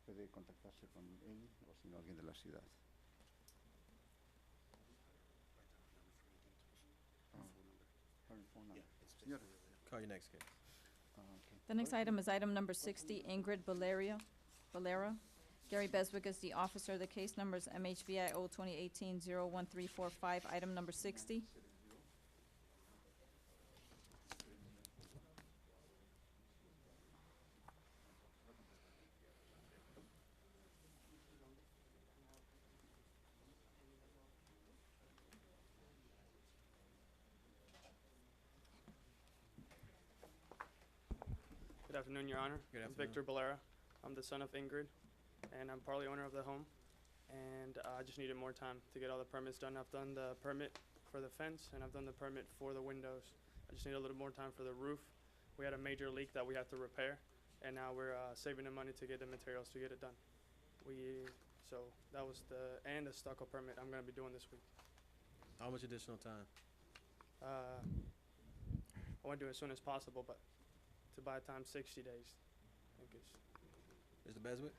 [SPEAKER 11] Puede contactarse con él o si no alguien de la ciudad. Señora.
[SPEAKER 1] Call your next case.
[SPEAKER 11] Okay.
[SPEAKER 6] The next item is item number 60, Ingrid Valera. Gary Beswick is the officer. The case number is MHBI 02018-01345, item number 60.
[SPEAKER 15] Good afternoon, Your Honor.
[SPEAKER 1] Good
[SPEAKER 15] I'm
[SPEAKER 1] afternoon.
[SPEAKER 15] Victor Balera. I'm the son of Ingrid, and I'm partly owner of the home. And I just needed more time to get all the permits done. I've done the permit for the fence, and I've done the permit for the windows. I just need a little more time for the roof. We had a major leak that we had to repair, and now we're saving the money to get the materials to get it done. So that was and the stucco permit I'm gonna be doing this week.
[SPEAKER 1] How much additional time?
[SPEAKER 15] I want to do it as soon as possible, but to buy time 60 days. I think it's
[SPEAKER 1] Mr. Beswick?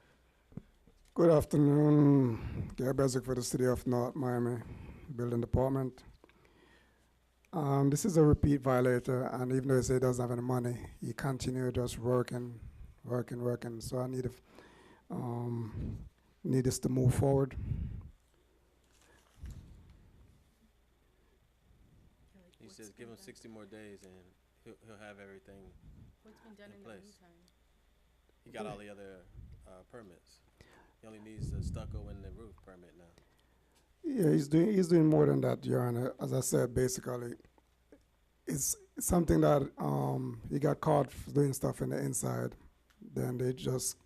[SPEAKER 16] Good afternoon, Gary Beswick for the City of North Miami Building Department. This is a repeat violator, and even though he said he doesn't have any money, he continued just working. So I need this to move forward.
[SPEAKER 1] He says give him 60 more days and he'll have everything.
[SPEAKER 13] What's been done
[SPEAKER 1] in
[SPEAKER 13] in the
[SPEAKER 1] place.
[SPEAKER 13] meantime?
[SPEAKER 1] He got all the other permits. He only needs the stucco and the roof permit now.
[SPEAKER 16] Yeah, he's doing more than that, Your Honor. As I said, basically, it's something that he got caught doing stuff in the inside. Then they just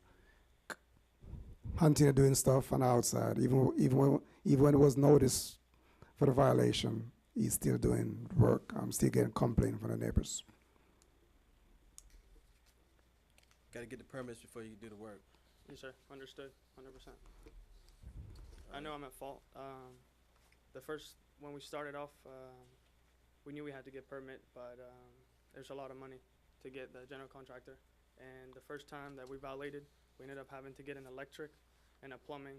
[SPEAKER 16] continue doing stuff on the outside. Even when it was noticed for the violation, he's still doing work. I'm still getting complaints from the neighbors.
[SPEAKER 1] Got to get the permits before you can do the work.
[SPEAKER 15] Yes, sir. Understood. 100%. I know I'm at fault. When we started off, we knew we had to get permit, but there's a lot of money to get the general contractor. And the first time that we violated, we ended up having to get an electric and a plumbing.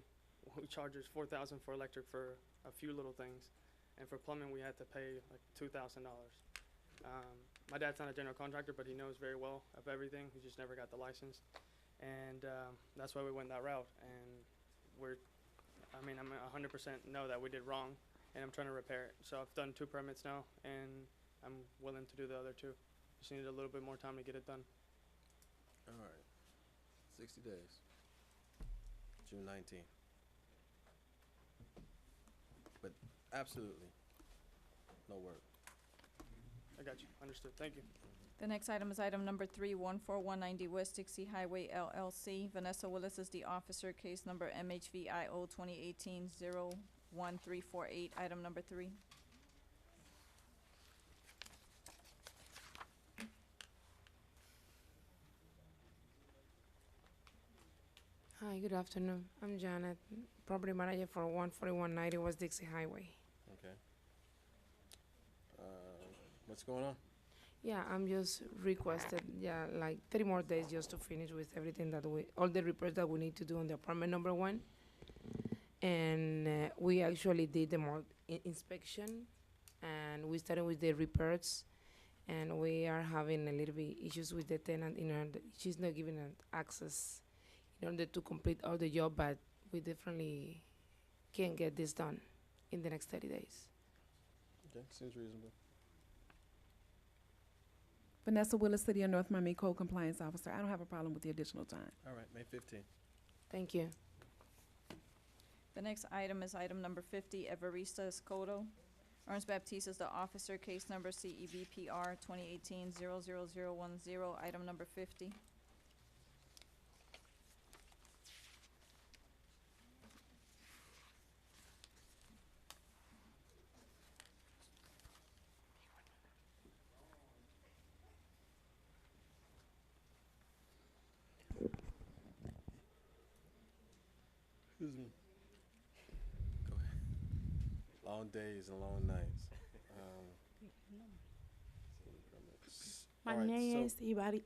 [SPEAKER 15] We charged us $4,000 for electric for a few little things, and for plumbing we had to pay like $2,000. My dad's not a general contractor, but he knows very well of everything. He just never got the license, and that's why we went that route. And I'm 100% know that we did wrong, and I'm trying to repair it. So I've done 2 permits now, and I'm willing to do the other 2. Just need a little bit more time to get it done.
[SPEAKER 1] All right. 60 days. June 19th. But absolutely, no work.
[SPEAKER 15] I got you. Understood. Thank you.
[SPEAKER 6] The next item is item number 3, 14190 West Dixie Highway LLC. Vanessa Willis is the officer, case number MHVIO 2018-01348, item number 3.
[SPEAKER 17] Hi, good afternoon. I'm Janet, property manager for 14190 West Dixie Highway.
[SPEAKER 1] Okay. What's going on?
[SPEAKER 17] Yeah, I'm just requested, like 3 more days just to finish with everything that all the repairs that we need to do on the apartment number 1. And we actually did the more inspection, and we started with the repairs, and we are having a little bit issues with the tenant. She's not giving us access in order to complete all the job, but we definitely can get this done in the next 30 days.
[SPEAKER 1] Okay, seems reasonable.
[SPEAKER 18] Vanessa Willis, City of North Miami Code Compliance Officer. I don't have a problem with the additional time.
[SPEAKER 1] All right, May 15th.
[SPEAKER 17] Thank you.
[SPEAKER 6] The next item is item number 50, Evarista Escoto. Ernest Baptiste is the officer, case number CEBPR 2018-00010, item number 50.
[SPEAKER 1] Excuse me. Go ahead. Long days and long nights.
[SPEAKER 19] My
[SPEAKER 1] All right,
[SPEAKER 19] name
[SPEAKER 1] so-
[SPEAKER 19] is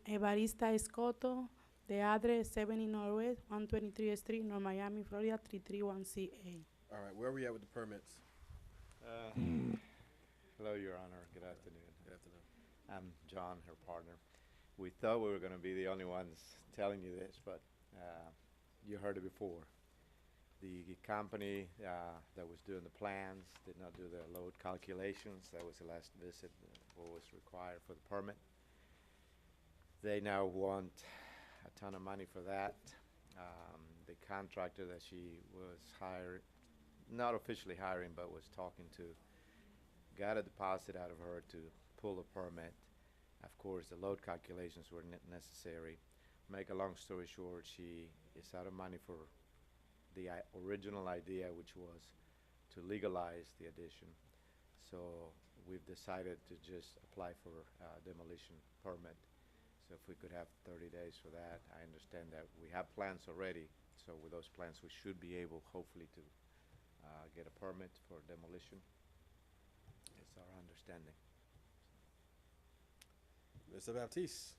[SPEAKER 19] Evarista Escoto. The address 70 Northwest, 123 Street, North Miami, Florida, 331CA.
[SPEAKER 1] All right, where are we at with the permits?
[SPEAKER 20] Hello, Your Honor. Good afternoon.
[SPEAKER 1] Good afternoon.
[SPEAKER 20] I'm John, her partner. We thought we were going to be the only ones telling you this, but you heard it before. The company that was doing the plans did not do their load calculations. That was the last visit, what was required for the permit. They now want a ton of money for that. The contractor that she was hired, not officially hiring, but was talking to, got a deposit out of her to pull a permit. Of course, the load calculations were necessary. Make a long story short, she is out of money for the original idea, which was to legalize the addition. So we've decided to just apply for a demolition permit. So if we could have 30 days for that. I understand that we have plans already, so with those plans we should be able hopefully to get a permit for demolition. It's our understanding.
[SPEAKER 1] Mr. Baptiste.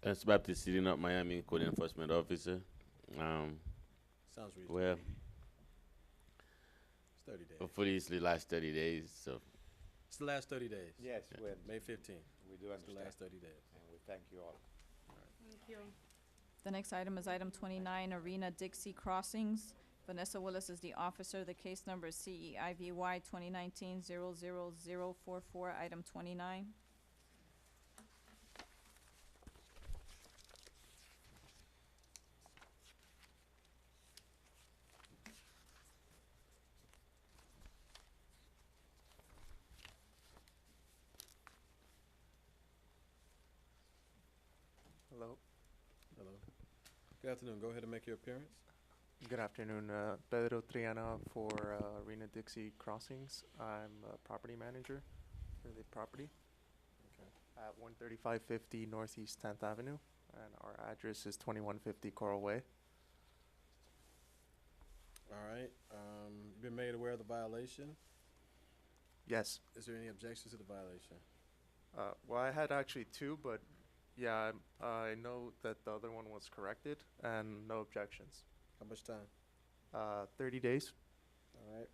[SPEAKER 3] Ernest Baptiste, City North Miami Code Enforcement Officer.
[SPEAKER 1] Sounds reasonable.
[SPEAKER 3] Well,
[SPEAKER 1] It's 30 days.
[SPEAKER 3] hopefully it's the last 30 days, so.
[SPEAKER 1] It's the last 30 days.
[SPEAKER 20] Yes,
[SPEAKER 3] Yeah.
[SPEAKER 20] when
[SPEAKER 1] May 15th.
[SPEAKER 20] we do
[SPEAKER 1] It's the
[SPEAKER 20] understand.
[SPEAKER 1] last 30 days.
[SPEAKER 20] And we thank you all.
[SPEAKER 19] Thank you.
[SPEAKER 6] The next item is item 29, Arena Dixie Crossings. Vanessa Willis is the officer. The case number is CEIVY 2019-00044, item 29.
[SPEAKER 21] Hello.
[SPEAKER 1] Hello. Good afternoon. Go ahead and make your appearance.
[SPEAKER 21] Good afternoon. Pedro Triana for Arena Dixie Crossings. I'm a property manager for the property
[SPEAKER 1] Okay.
[SPEAKER 21] at 13550 Northeast 10th Avenue, and our address is 2150 Coral Way.
[SPEAKER 1] All right. You've been made aware of the violation.
[SPEAKER 21] Yes.
[SPEAKER 1] Is there any objections to the violation?
[SPEAKER 21] Well, I had actually 2, but yeah, I know that the other one was corrected and no objections.
[SPEAKER 1] How much time?
[SPEAKER 21] 30 days.
[SPEAKER 1] All right.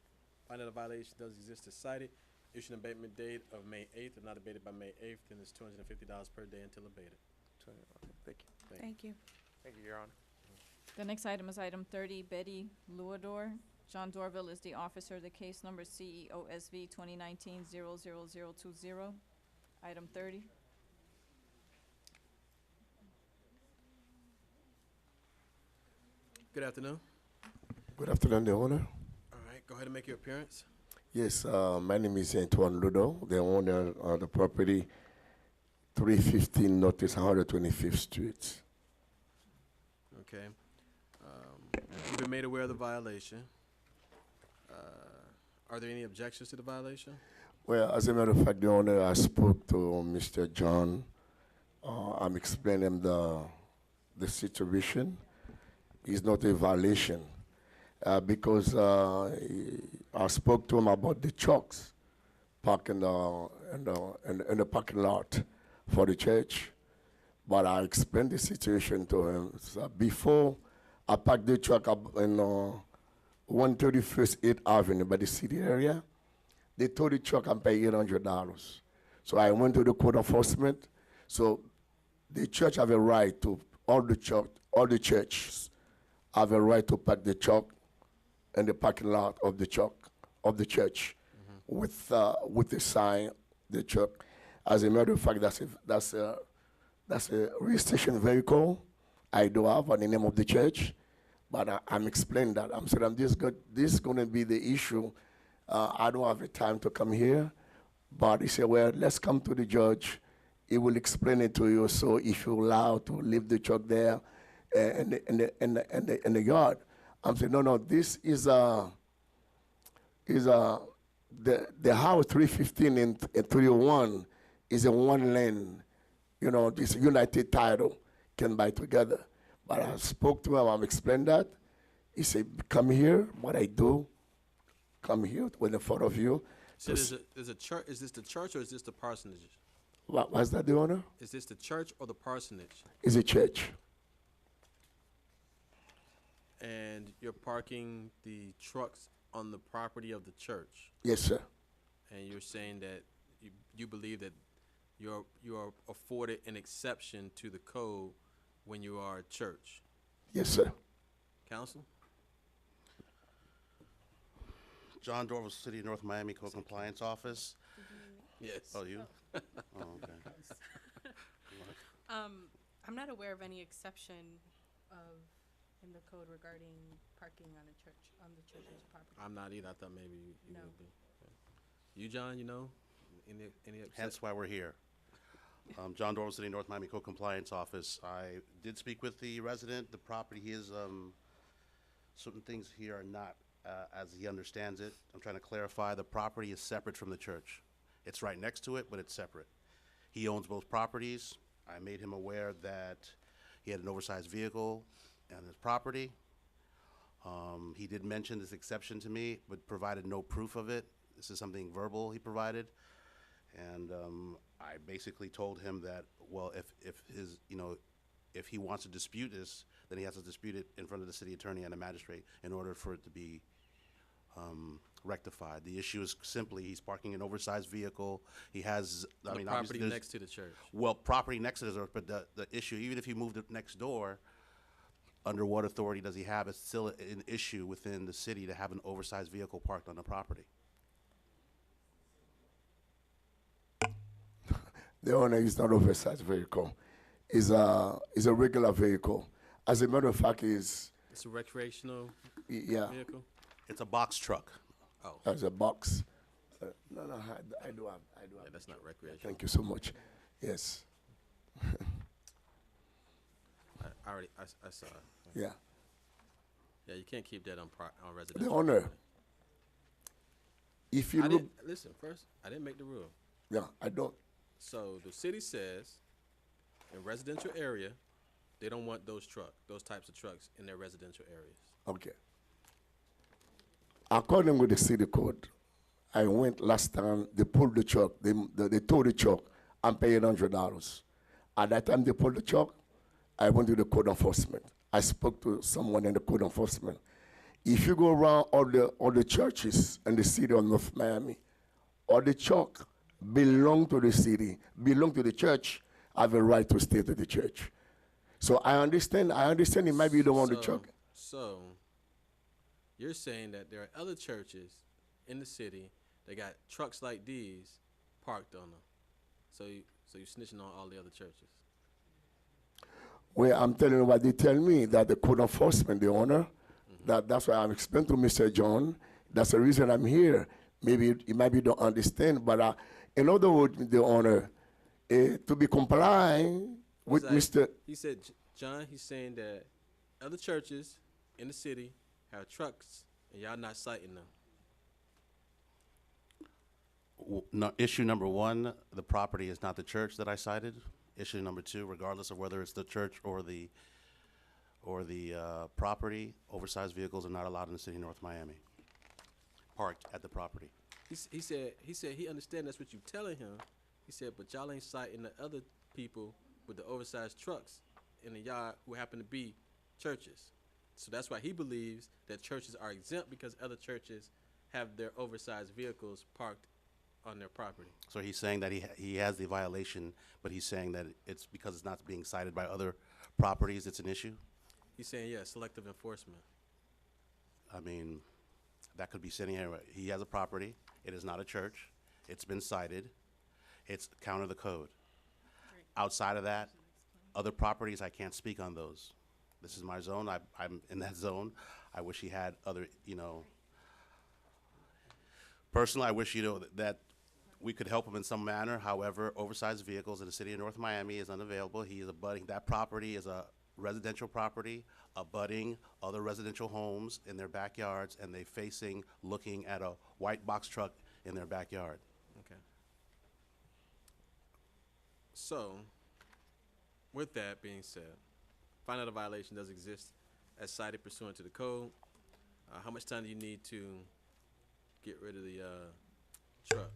[SPEAKER 1] Find that a violation does exist as cited. Issue an abatement date of May 8th. If not abated by May 8th, then it's $250 per day until abated.
[SPEAKER 21] Okay, thank you.
[SPEAKER 6] Thank you.
[SPEAKER 21] Thank you, Your Honor.
[SPEAKER 6] The next item is item 30, Betty Luador. John Dorville is the officer. The case number CEOSV 2019-00020. Item 30.
[SPEAKER 1] Good afternoon.
[SPEAKER 4] Good afternoon, the owner.
[SPEAKER 1] All right, go ahead and make your appearance.
[SPEAKER 4] Yes, my name is Antoine Ludo, the owner of the property 315 Northeast 125th Street.
[SPEAKER 1] Okay. You've been made aware of the violation. Are there any objections to the violation?
[SPEAKER 4] Well, as a matter of fact, the owner, I spoke to Mr. John. I'm explaining the situation. It's not a violation because I spoke to him about the trucks parking in the parking lot for the church. But I explained the situation to him. So before I parked the truck up in 131st 8th Avenue by the city area, they told the truck I'm paying $800. So I went to the code enforcement. So the church have a right to, all the churches have a right to park the truck in the parking lot of the church with the sign, the truck. As a matter of fact, that's a registration vehicle I do have on the name of the church, but I'm explaining that. I'm saying this is going to be the issue. I don't have the time to come here, but he said, well, let's come to the judge. He will explain it to you. So if you're allowed to leave the truck there in the yard, I'm saying, no, this is the house 315 and 301 is a one lane. You know, this United Title can buy together. But I spoke to him, I'm explaining that. He said, come here, what I do, come here with the front of you.
[SPEAKER 1] So there's a church. Is this the church or is this the parsonage?
[SPEAKER 4] What's that, the owner?
[SPEAKER 1] Is this the church or the parsonage?
[SPEAKER 4] It's a church.
[SPEAKER 1] And you're parking the trucks on the property of the church?
[SPEAKER 4] Yes, sir.
[SPEAKER 1] And you're saying that you believe that you are afforded an exception to the code when you are a church?
[SPEAKER 4] Yes, sir.
[SPEAKER 1] Counsel?
[SPEAKER 14] John Dorville, City of North Miami Code Compliance Office.
[SPEAKER 1] Yes.
[SPEAKER 14] Oh, you? Oh, okay.
[SPEAKER 13] I'm not aware of any exception in the code regarding parking on the church's property.
[SPEAKER 1] I'm not either. I thought maybe you
[SPEAKER 13] No.
[SPEAKER 1] would be. Okay. You, John, you know? Any
[SPEAKER 14] Hence why we're here. John Dorville, City of North Miami Code Compliance Office. I did speak with the resident. The property, he is, certain things here are not as he understands it. I'm trying to clarify, the property is separate from the church. It's right next to it, but it's separate. He owns both properties. I made him aware that he had an oversized vehicle on his property. He did mention this exception to me, but provided no proof of it. This is something verbal he provided. And I basically told him that, well, if he wants to dispute this, then he has to dispute it in front of the city attorney and a magistrate in order for it to be rectified. The issue is simply he's parking an oversized vehicle. He has,
[SPEAKER 1] The
[SPEAKER 14] obviously
[SPEAKER 1] property
[SPEAKER 14] there's-
[SPEAKER 1] next to the church.
[SPEAKER 14] Well, property next to the church, but the issue, even if he moved it next door, under what authority does he have? It's still an issue within the city to have an oversized vehicle parked on the property.
[SPEAKER 4] The owner is not oversized vehicle. Is a regular vehicle. As a matter of fact,
[SPEAKER 1] It's a recreational
[SPEAKER 4] yeah,
[SPEAKER 1] vehicle?
[SPEAKER 14] It's a box truck.
[SPEAKER 1] Oh.
[SPEAKER 4] as a box. No, I do have.
[SPEAKER 1] Yeah, that's not recreational.
[SPEAKER 4] Thank you so much. Yes.
[SPEAKER 1] I already, I saw it.
[SPEAKER 4] Yeah.
[SPEAKER 1] Yeah, you can't keep that on
[SPEAKER 4] The
[SPEAKER 1] residential.
[SPEAKER 4] owner. If you
[SPEAKER 1] I
[SPEAKER 4] look,
[SPEAKER 1] didn't, listen, first, I didn't make the rule.
[SPEAKER 4] yeah, I don't.
[SPEAKER 1] So the city says in residential area, they don't want those types of trucks in their residential areas.
[SPEAKER 4] Okay. According with the city code, I went last time, they pulled the truck, they towed the truck, I'm paying $100. At that time they pulled the truck, I went to the code enforcement. I spoke to someone in the code enforcement. If you go around all the churches in the city of North Miami, all the truck belong to the city, belong to the church, have a right to stay to the church. So I understand it might be the one the truck.
[SPEAKER 1] So, you're saying that there are other churches in the city that got trucks like these parked on them. So you're snitching on all the other churches.
[SPEAKER 4] Well, I'm telling you what they tell me, that the code enforcement, the owner, that's why I'm explaining to Mr. John. That's the reason I'm here. Maybe you maybe don't understand, but in other words, the owner, to be complying with
[SPEAKER 1] Like,
[SPEAKER 4] Mr.
[SPEAKER 1] He said, John, he's saying that other churches in the city have trucks and y'all not citing them.
[SPEAKER 14] No, issue number one, the property is not the church that I cited. Issue number two, regardless of whether it's the church or the property, oversized vehicles are not allowed in the city of North Miami, parked at the property.
[SPEAKER 1] He said he understand that's what you telling him. He said, but y'all ain't citing the other people with the oversized trucks in the yard who happen to be churches. So that's why he believes that churches are exempt because other churches have their oversized vehicles parked on their property.
[SPEAKER 14] So he's saying that he has the violation, but he's saying that it's because it's not being cited by other properties, it's an issue?
[SPEAKER 1] He's saying, yeah, selective enforcement.
[SPEAKER 14] I mean, that could be sitting here. He has a property. It is not a church. It's been cited. It's counter the code. Outside of that, other properties, I can't speak on those. This is my zone. I'm in that zone. I wish he had other, personally, I wish, that we could help him in some manner. However, oversized vehicles in the city of North Miami is unavailable. He is abutting, that property is a residential property, abutting other residential homes in their backyards, and they facing, looking at a white box truck in their backyard.
[SPEAKER 1] Okay. So, with that being said, find out a violation does exist as cited pursuant to the code. How much time do you need to get rid of the truck?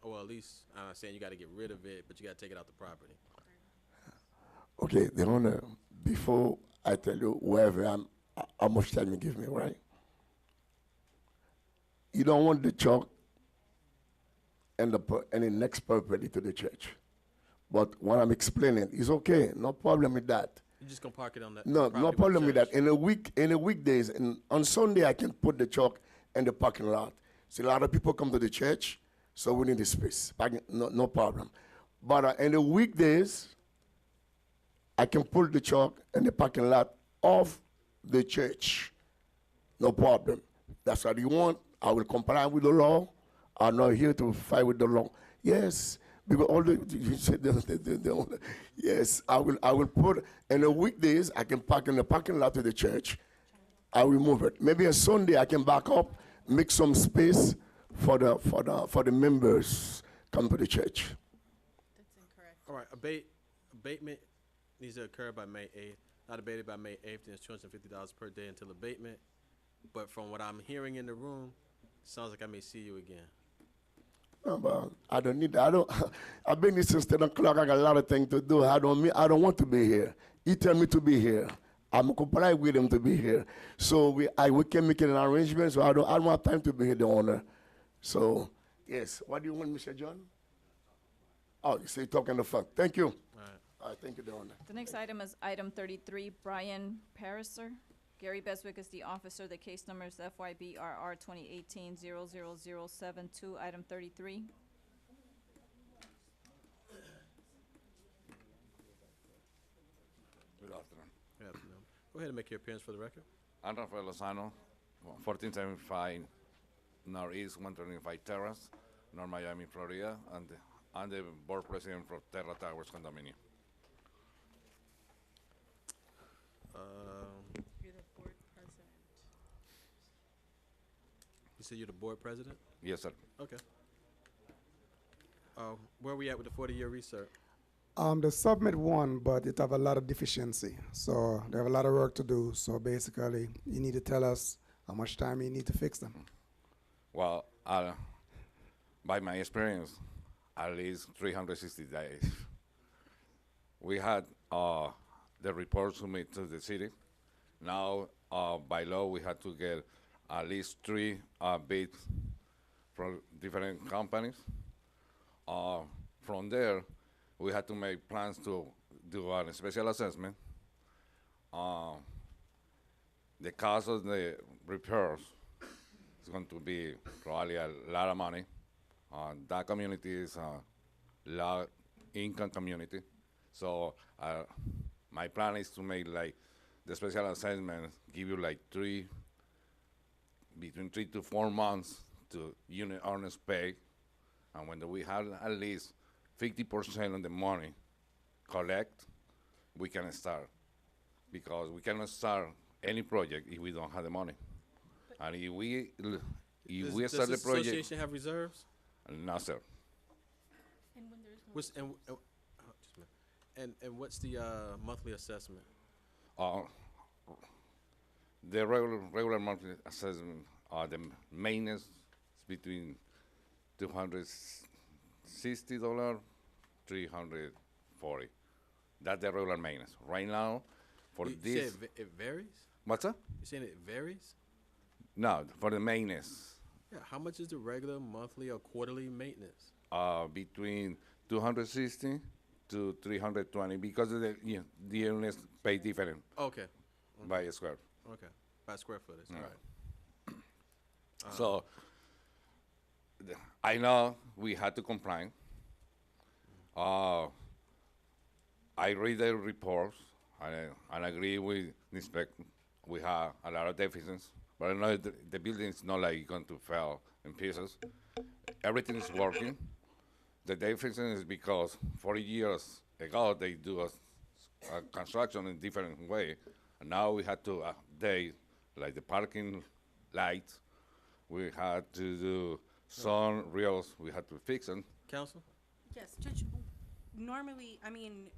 [SPEAKER 1] Or at least, I'm not saying you got to get rid of it, but you got to take it out the property.
[SPEAKER 4] Okay, the owner, before I tell you wherever how much time you give me, right? You don't want the truck and the next property to the church. But what I'm explaining is okay, no problem with that.
[SPEAKER 1] You're just going to park it on that
[SPEAKER 4] No
[SPEAKER 1] property with
[SPEAKER 4] problem
[SPEAKER 1] the
[SPEAKER 4] with that.
[SPEAKER 1] church.
[SPEAKER 4] In the weekdays, on Sunday, I can put the truck in the parking lot. See, a lot of people come to the church, so we need the space. No problem. But in the weekdays, I can put the truck in the parking lot of the church. No problem. That's what you want. I will comply with the law. I'm not here to fight with the law. Yes, because all you said yes, I will put in the weekdays. I can park in the parking lot of the church. I will move it. Maybe a Sunday I can back up, make some space for the members come to the church.
[SPEAKER 1] All right, abatement needs to occur by May 8th. Not abated by May 8th, then it's $250 per day until abatement. But from what I'm hearing in the room, sounds like I may see you again.
[SPEAKER 4] No, but I don't need that. I've been here since 10 o'clock. I got a lot of things to do. I don't want to be here. He tell me to be here. I'm complying with him to be here. So we can make an arrangement. So I don't have time to be here, the owner. So yes, what do you want, Mr. John? Oh, you say talk on the phone. Thank you. All right, thank you, the owner.
[SPEAKER 6] The next item is item 33, Brian Pariser. Gary Beswick is the officer. The case number is FYBRR 2018-00072, item 33.
[SPEAKER 5] Good afternoon.
[SPEAKER 1] Good afternoon. Go ahead and make your appearance for the record.
[SPEAKER 5] I'm Rafael Lozano, 1475 Northeast 125 Terrace, North Miami, Florida, and I'm the board president for Terra Towers Condominium.
[SPEAKER 13] You're the board president.
[SPEAKER 1] You said you're the board president?
[SPEAKER 5] Yes, sir.
[SPEAKER 1] Okay. Where are we at with the 40-year research?
[SPEAKER 16] The submit one, but it have a lot of deficiency. So they have a lot of work to do. So basically, you need to tell us how much time you need to fix them.
[SPEAKER 5] Well, by my experience, at least 360 days. We had the reports submitted to the city. Now, by law, we had to get at least 3 bids from different companies. From there, we had to make plans to do a special assessment. The cost of the repairs is going to be probably a lot of money. That community is a low income community. So my plan is to make like the special assessment, give you like between 3 to 4 months to unit owners pay. And when we have at least 50% of the money collect, we can start. Because we cannot start any project if we don't have the money. And if we start the
[SPEAKER 1] Does this
[SPEAKER 5] project,
[SPEAKER 1] association have reserves?
[SPEAKER 5] no, sir.
[SPEAKER 13] And when there's no
[SPEAKER 1] What's, just a minute. And what's the monthly assessment?
[SPEAKER 5] The regular monthly assessment, the maintenance is between $260, $340. That's the regular maintenance. Right now, for
[SPEAKER 1] You
[SPEAKER 5] this,
[SPEAKER 1] said it varies?
[SPEAKER 5] what's that?
[SPEAKER 1] You saying it varies?
[SPEAKER 5] No, for the maintenance,
[SPEAKER 1] Yeah, how much is the regular monthly or quarterly maintenance?
[SPEAKER 5] between 260 to 320 because of the units pay different
[SPEAKER 1] Okay.
[SPEAKER 5] by square.
[SPEAKER 1] Okay. By square footage, all
[SPEAKER 5] Yeah.
[SPEAKER 1] right.
[SPEAKER 5] So I know we had to comply. I read the reports and agree with the inspector. We have a lot of deficits, but I know the building is not like going to fall in pieces. Everything is working. The deficit is because 40 years ago they do a construction in different way, and now we had to update like the parking lights. We had to do some rails. We had to fix them.
[SPEAKER 1] Council?
[SPEAKER 13] Yes, Judge, normally, I mean,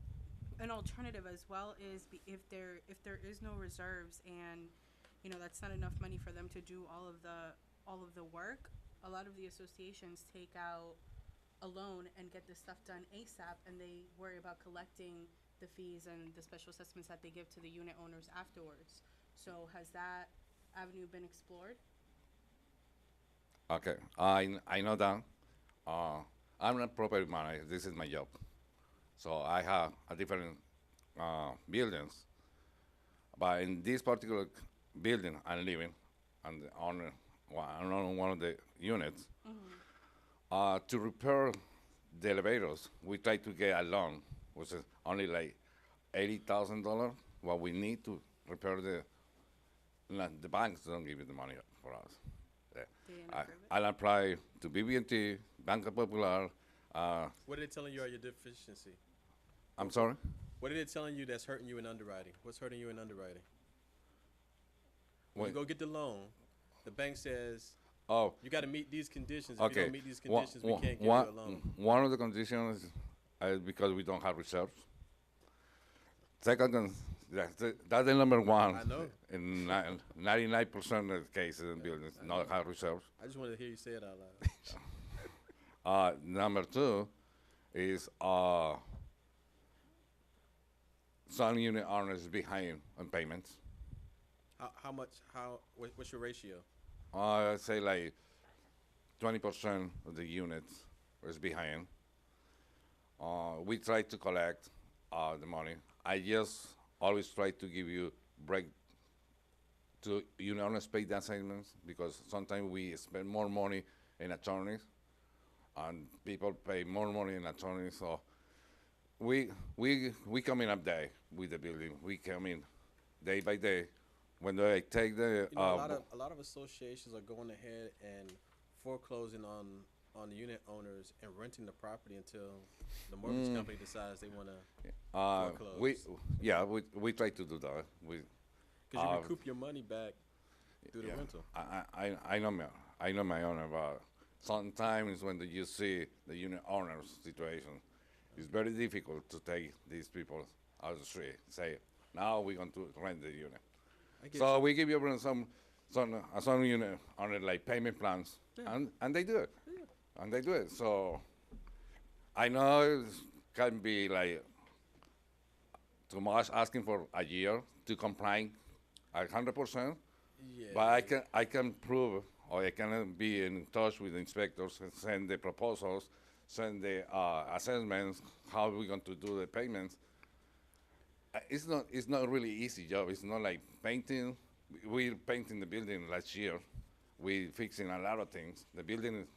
[SPEAKER 13] an alternative as well is if there is no reserves and, you know, that's not enough money for them to do all of the work, a lot of the associations take out a loan and get this stuff done ASAP, and they worry about collecting the fees and the special assessments that they give to the unit owners afterwards. So has that avenue been explored?
[SPEAKER 5] Okay, I know that. I'm not property manager. This is my job. So I have a different buildings. But in this particular building I'm living, and on one of the units, to repair the elevators, we try to get a loan, which is only like $80,000. What we need to repair the banks don't give you the money for us. I'll apply to BB&T, Banco Popular.
[SPEAKER 1] What are they telling you are your deficiency?
[SPEAKER 5] I'm sorry?
[SPEAKER 1] What are they telling you that's hurting you in underwriting? What's hurting you in underwriting? When you
[SPEAKER 5] Wait.
[SPEAKER 1] go get the loan, the bank says,
[SPEAKER 5] Oh,
[SPEAKER 1] you got to meet these conditions. If you
[SPEAKER 5] okay.
[SPEAKER 1] don't meet these conditions, we can't give you
[SPEAKER 5] one,
[SPEAKER 1] a loan.
[SPEAKER 5] One of the conditions is because we don't have reserves. Second, that's the number one.
[SPEAKER 1] I know.
[SPEAKER 5] In 99% of the cases in buildings, not have reserves.
[SPEAKER 1] I just wanted to hear you say it out loud.
[SPEAKER 5] Number two is some unit owners behind on payments.
[SPEAKER 1] How much? What's your ratio?
[SPEAKER 5] I'd say like 20% of the units is behind. We try to collect the money. I just always try to give you break to unit owners pay the assignments because sometimes we spend more money in attorneys and people pay more money in attorneys. So we come in up day with the building. We come in day by day. When they take the
[SPEAKER 1] You know, a lot of associations are going ahead and foreclosing on the unit owners and renting the property until the mortgage company decides they want to foreclose.
[SPEAKER 5] we try to do that.
[SPEAKER 1] Because you recoup your money back through the rental.
[SPEAKER 5] I know my owner, but sometimes when you see the unit owner's situation, it's very difficult to take these people out of the street. Say, now we're going to rent the unit. So we give you some unit owner like payment plans, and they do it, and they do it. So I know it can be like too much asking for a year to comply 100%. But I can prove, or I can be in touch with the inspectors and send the proposals, send the assessments, how we're going to do the payments. It's not really easy job. It's not like painting we painting the building last year. We fixing a lot of things. The building is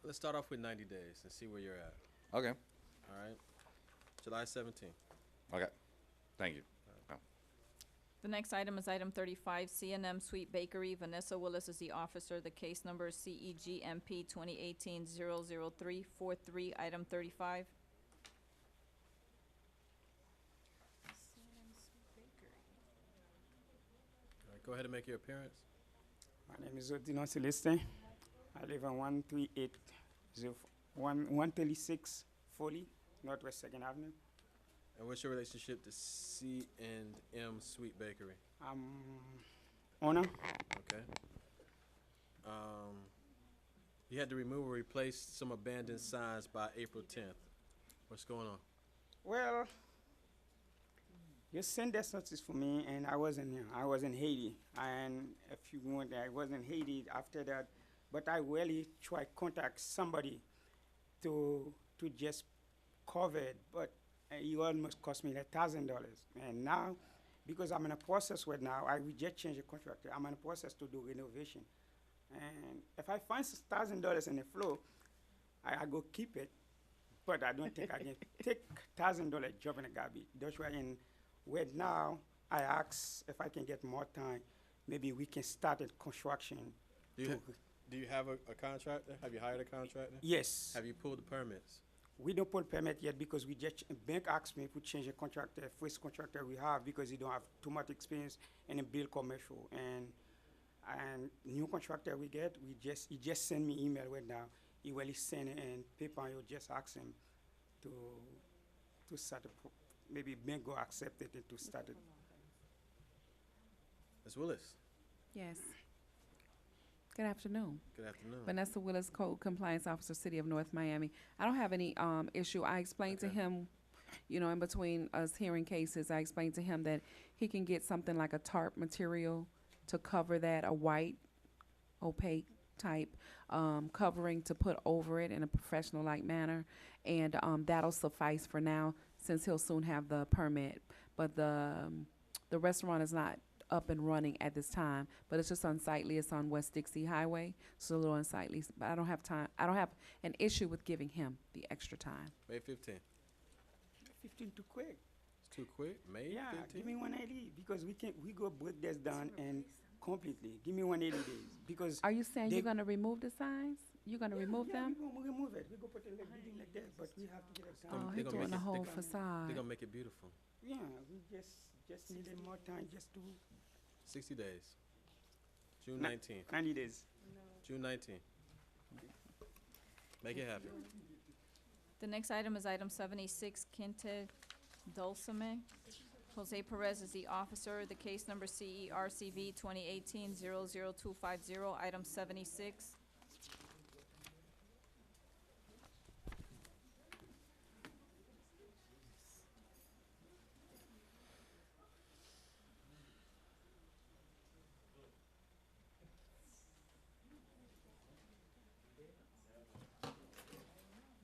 [SPEAKER 1] Let's start off with 90 days and see where you're at.
[SPEAKER 5] okay.
[SPEAKER 1] All right. July 17th.
[SPEAKER 5] Okay. Thank you.
[SPEAKER 6] The next item is item 35, C&M Sweet Bakery. Vanessa Willis is the officer. The case number is CEGMP 2018-00343, item 35.
[SPEAKER 1] All right, go ahead and make your appearance.
[SPEAKER 2] My name is Odino Celeste. I live on 136 Foley, Northwest 2nd Avenue.
[SPEAKER 1] And what's your relationship to C&M Sweet Bakery?
[SPEAKER 2] Owner.
[SPEAKER 1] Okay. You had to remove or replace some abandoned signs by April 10th. What's going on?
[SPEAKER 2] Well, you sent that notice for me, and I was in Haiti. And if you want, I was in Haiti after that. But I really try contact somebody to just cover it. But it almost cost me like $1,000. And now, because I'm in a process right now, we just changed the contractor. I'm in a process to do renovation. And if I find $1,000 in the floor, I go keep it. But I don't think I can take $1,000 job in the garbage. That's why right now, I ask if I can get more time. Maybe we can start the construction.
[SPEAKER 1] Do you have a contractor? Have you hired a contractor?
[SPEAKER 2] Yes.
[SPEAKER 1] Have you pulled the permits?
[SPEAKER 2] We don't pull permit yet because we just bank asked me to change the contractor, first contractor we have because he don't have too much experience in a build commercial. And new contractor we get, he just send me email right now. He will send it and paper and you just ask him to start maybe bank go accept it and to start it.
[SPEAKER 1] Ms. Willis.
[SPEAKER 18] Yes. Good afternoon.
[SPEAKER 1] Good afternoon.
[SPEAKER 18] Vanessa Willis, Code Compliance Officer, City of North Miami. I don't have any issue. I explained to him, in between us hearing cases, I explained to him that he can get something like a tarp material to cover that, a white, opaque type covering to put over it in a professional-like manner, and that'll suffice for now since he'll soon have the permit. But the restaurant is not up and running at this time, but it's just unsightly. It's on West Dixie Highway, so a little unsightly. But I don't have time. I don't have an issue with giving him the extra time.
[SPEAKER 1] May 15th.
[SPEAKER 2] 15 too quick.
[SPEAKER 1] It's too quick. May 15th.
[SPEAKER 2] Yeah, give me 180 because we go break this down and completely. Give me 180 days because.
[SPEAKER 18] Are you saying you're gonna remove the signs? You're gonna remove them?
[SPEAKER 2] We gonna remove it. We go put it like building like that, but we have to get it done.
[SPEAKER 18] Oh, he's doing the whole facade.
[SPEAKER 1] They're gonna make it beautiful.
[SPEAKER 2] Yeah, we just needed more time just to.
[SPEAKER 1] 60 days. June 19th.
[SPEAKER 2] 90 days.
[SPEAKER 1] June 19th. Make it happen.
[SPEAKER 6] The next item is item 76, Quinte Dulcime. Jose Perez is the officer. The case number CERCV 2018-00250, item 76.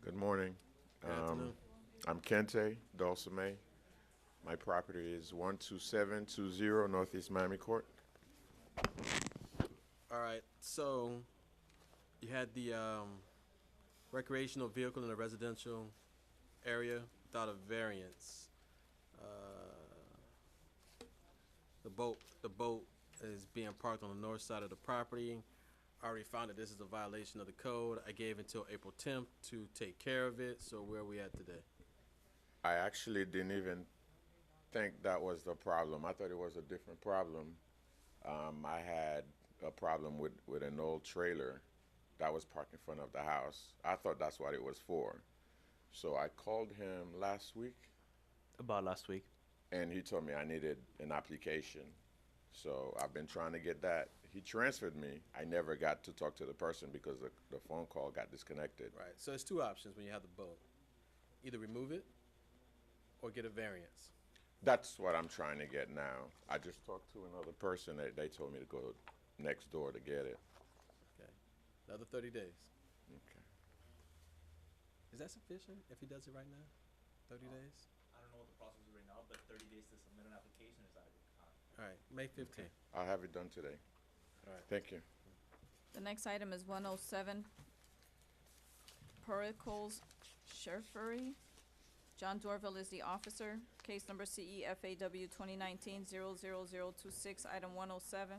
[SPEAKER 22] Good morning. I'm Kente Dulcime. My property is 12720 Northeast Miami Court.
[SPEAKER 1] All right, so you had the recreational vehicle in a residential area without a variance. The boat is being parked on the north side of the property. I already found that this is a violation of the code. I gave until April 10th to take care of it. So where are we at today?
[SPEAKER 22] I actually didn't even think that was the problem. I thought it was a different problem. I had a problem with an old trailer that was parked in front of the house. I thought that's what it was for. So I called him last week.
[SPEAKER 23] About last week.
[SPEAKER 22] And he told me I needed an application. So I've been trying to get that. He transferred me. I never got to talk to the person because the phone call got disconnected.
[SPEAKER 1] Right, so there's two options when you have the boat. Either remove it or get a variance.
[SPEAKER 22] That's what I'm trying to get now. I just talked to another person. They told me to go next door to get it.
[SPEAKER 1] Okay, another 30 days.
[SPEAKER 22] Okay.
[SPEAKER 1] Is that sufficient if he does it right now? 30 days?
[SPEAKER 23] I don't know what the process is right now, but 30 days to submit an application is adequate.
[SPEAKER 1] All right, May 15th.
[SPEAKER 22] I'll have it done today.
[SPEAKER 1] All right.
[SPEAKER 22] Thank you.
[SPEAKER 6] The next item is 107, Pericles Sherfery. John Dorville is the officer. Case number CEFAW 2019-00026, item 107.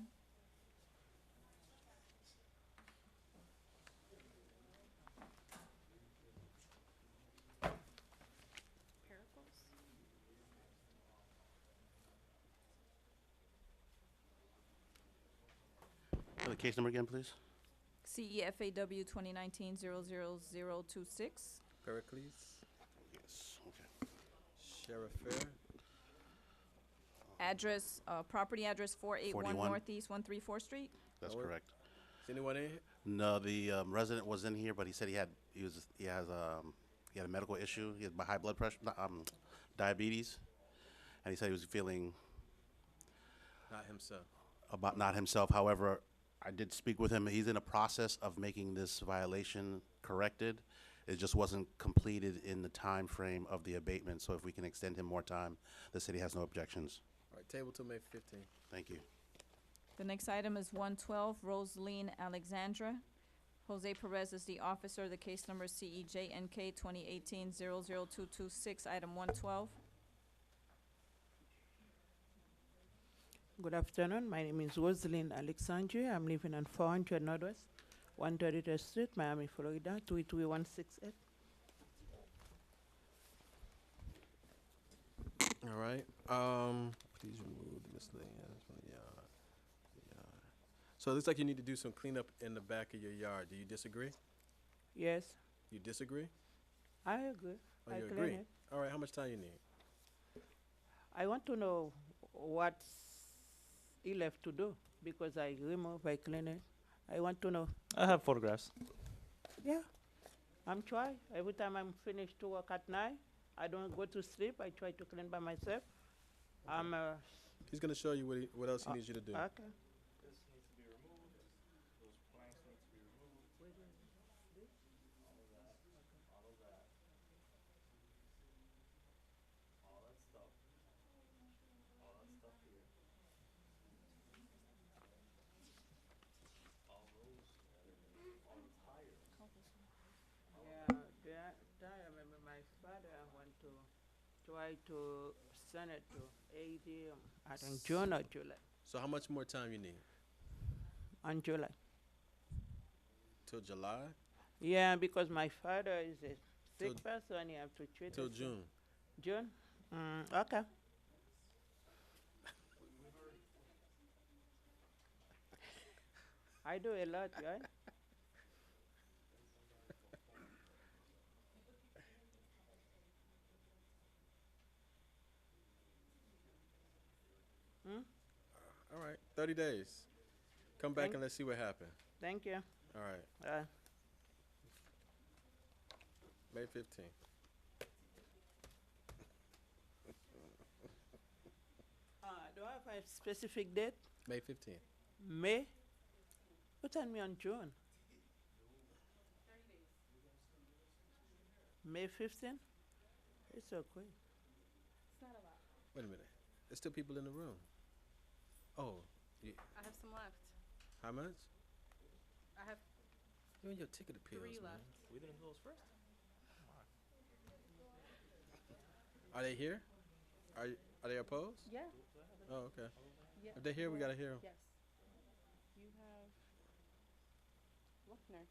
[SPEAKER 14] The case number again, please?
[SPEAKER 6] CEFAW 2019-00026.
[SPEAKER 1] Pericles,
[SPEAKER 14] Yes, okay.
[SPEAKER 1] Sheriff Fair.
[SPEAKER 6] Address, property address 481
[SPEAKER 14] 41.
[SPEAKER 6] Northeast 134th Street.
[SPEAKER 14] That's
[SPEAKER 1] Oh, wait.
[SPEAKER 14] correct.
[SPEAKER 1] Is anyone in here?
[SPEAKER 14] No, the resident was in here, but he said he had a medical issue. He had high blood pressure, diabetes, and he said he was feeling
[SPEAKER 1] Not himself.
[SPEAKER 14] about not himself. However, I did speak with him. He's in a process of making this violation corrected. It just wasn't completed in the time frame of the abatement. So if we can extend him more time, the city has no objections.
[SPEAKER 1] All right, table till May 15th.
[SPEAKER 14] Thank you.
[SPEAKER 6] The next item is 112 Rosaline Alexandra. Jose Perez is the officer. The case number is CEJNK 2018-00226, item 112.
[SPEAKER 7] Good afternoon. My name is Rosalind Alexandria. I'm living on 400 Northwest, 133rd Street, Miami, Florida, 23168.
[SPEAKER 1] All right. Please remove the miscellaneous from the yard. So it looks like you need to do some cleanup in the back of your yard. Do you disagree?
[SPEAKER 7] Yes,
[SPEAKER 1] You disagree?
[SPEAKER 7] I agree.
[SPEAKER 1] Oh,
[SPEAKER 7] I
[SPEAKER 1] you
[SPEAKER 7] claim
[SPEAKER 1] agree?
[SPEAKER 7] it.
[SPEAKER 1] All right, how much time you need?
[SPEAKER 7] I want to know what's he left to do because I remove, I clean it. I want to know.
[SPEAKER 23] I have photographs.
[SPEAKER 7] Yeah, I'm trying. Every time I'm finished to work at night, I don't go to sleep. I try to clean by myself. I'm
[SPEAKER 1] He's gonna show you what else he needs you to do.
[SPEAKER 7] okay.
[SPEAKER 23] This needs to be removed. Those planks need to be removed. All of that. All of that. All that stuff. All that stuff here. All those. All the tires.
[SPEAKER 7] Yeah, I remember my father went to try to send it to AD, I think June or July.
[SPEAKER 1] So how much more time you need?
[SPEAKER 7] On July.
[SPEAKER 1] Till July?
[SPEAKER 7] Yeah, because my father is a
[SPEAKER 1] Till-
[SPEAKER 7] sick person, you have to treat
[SPEAKER 1] Till
[SPEAKER 7] it.
[SPEAKER 1] June.
[SPEAKER 7] June? Okay. I do a lot, right?
[SPEAKER 1] All right, 30 days. Come back
[SPEAKER 7] Thank-
[SPEAKER 1] and let's see what happened.
[SPEAKER 7] Thank you.
[SPEAKER 1] All right, May 15th.
[SPEAKER 7] Do I have a specific date?
[SPEAKER 1] May 15th.
[SPEAKER 7] May? You tell me on June. May 15? It's okay.
[SPEAKER 13] It's not a lot.
[SPEAKER 1] Wait a minute. There's still people in the room. Oh,
[SPEAKER 13] I have some left.
[SPEAKER 1] how much?
[SPEAKER 13] I have
[SPEAKER 1] You and your ticket appeals,
[SPEAKER 13] 3
[SPEAKER 1] man.
[SPEAKER 13] left.
[SPEAKER 23] We didn't do those first.
[SPEAKER 1] Are they here? Are they opposed?
[SPEAKER 13] Yeah.
[SPEAKER 1] Oh, okay.
[SPEAKER 13] Yeah.
[SPEAKER 1] If they're here, we gotta hear 'em.
[SPEAKER 13] Yes. You have Luckner,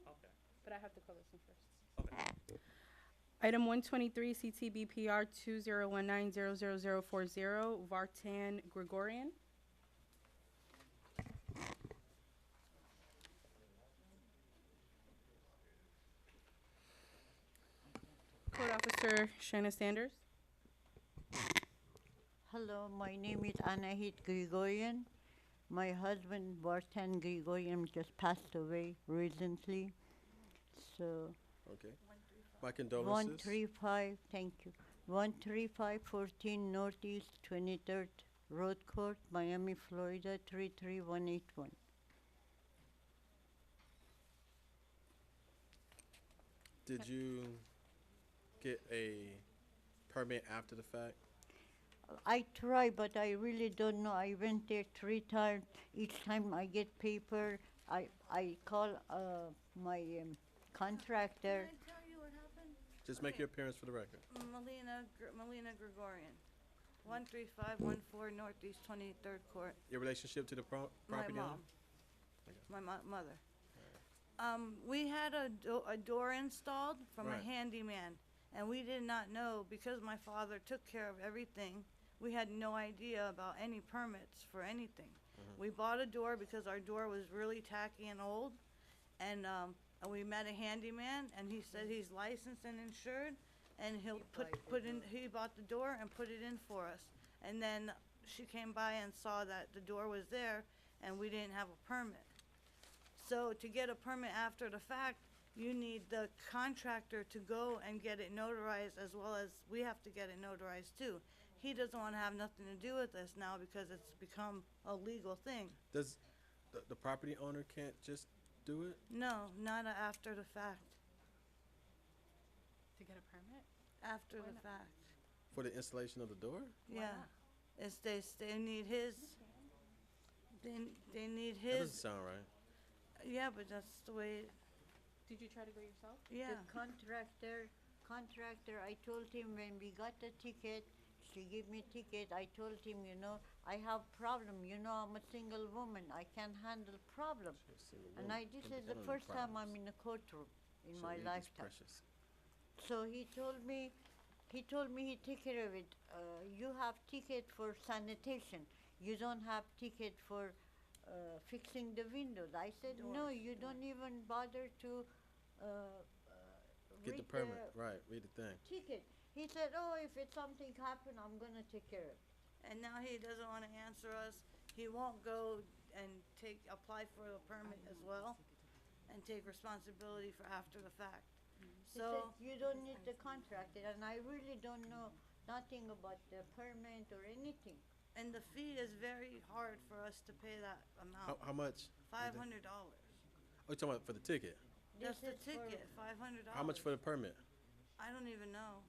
[SPEAKER 23] Okay.
[SPEAKER 13] but I have to call this one first. Okay. Item 123, CTBPR 2019-00040, Vartan Gregorian. Code Officer Shanna Sanders.
[SPEAKER 8] Hello, my name is Anahit Grigorian. My husband, Vartan Grigorian, just passed away recently. So,
[SPEAKER 1] Okay. My condolences.
[SPEAKER 8] 135, thank you. 13514 Northeast 23rd Road Court, Miami, Florida 33181.
[SPEAKER 1] Did you get a permit after the fact?
[SPEAKER 8] I try, but I really don't know. I went there 3 times. Each time I get paper, I call my contractor.
[SPEAKER 13] Can I tell you what happened?
[SPEAKER 1] Just make your appearance for the record.
[SPEAKER 13] Melina Gregorian, 13514 Northeast 23rd Court.
[SPEAKER 1] Your relationship to the
[SPEAKER 13] My
[SPEAKER 1] property owner?
[SPEAKER 13] mom, my mother. We had a door installed from a
[SPEAKER 1] Right.
[SPEAKER 13] handyman, and we did not know, because my father took care of everything, we had no idea about any permits for anything. We bought a door because our door was really tacky and old, and we met a handyman, and he said he's licensed and insured, and he bought the door and put it in for us. And then she came by and saw that the door was there, and we didn't have a permit. So to get a permit after the fact, you need the contractor to go and get it notarized, as well as we have to get it notarized too. He doesn't wanna have nothing to do with this now because it's become a legal thing.
[SPEAKER 1] Does the property owner can't just do it?
[SPEAKER 13] No, not after the fact,
[SPEAKER 9] To get a permit?
[SPEAKER 13] after the fact,
[SPEAKER 1] For the installation of the door?
[SPEAKER 13] yeah. It's, they need his, they need
[SPEAKER 1] That doesn't
[SPEAKER 13] his,
[SPEAKER 1] sound right.
[SPEAKER 13] yeah, but that's the way,
[SPEAKER 9] Did you try to go yourself?
[SPEAKER 13] yeah.
[SPEAKER 8] The contractor, I told him when we got the ticket, she gave me ticket, I told him, I have problem, I'm a single woman, I can handle problem. And this is the first time I'm in a courtroom in my lifetime. So he told me he take care of it. You have ticket for sanitation. You don't have ticket for fixing the windows. I said, no, you don't even bother to
[SPEAKER 1] Get the
[SPEAKER 8] read
[SPEAKER 1] permit, right, read the thing.
[SPEAKER 8] ticket. He said, oh, if it's something happen, I'm gonna take care of it.
[SPEAKER 13] And now he doesn't wanna answer us. He won't go and apply for a permit as well and take responsibility for after the fact.
[SPEAKER 8] He said, you don't need the contractor, and I really don't know nothing about the permit or anything.
[SPEAKER 13] And the fee is very hard for us to pay that amount.
[SPEAKER 1] How much?
[SPEAKER 13] $500.
[SPEAKER 1] Oh, you're talking about for the ticket?
[SPEAKER 13] Just the
[SPEAKER 8] This is for-
[SPEAKER 13] ticket, $500.
[SPEAKER 1] How much for the permit?
[SPEAKER 13] I don't even know.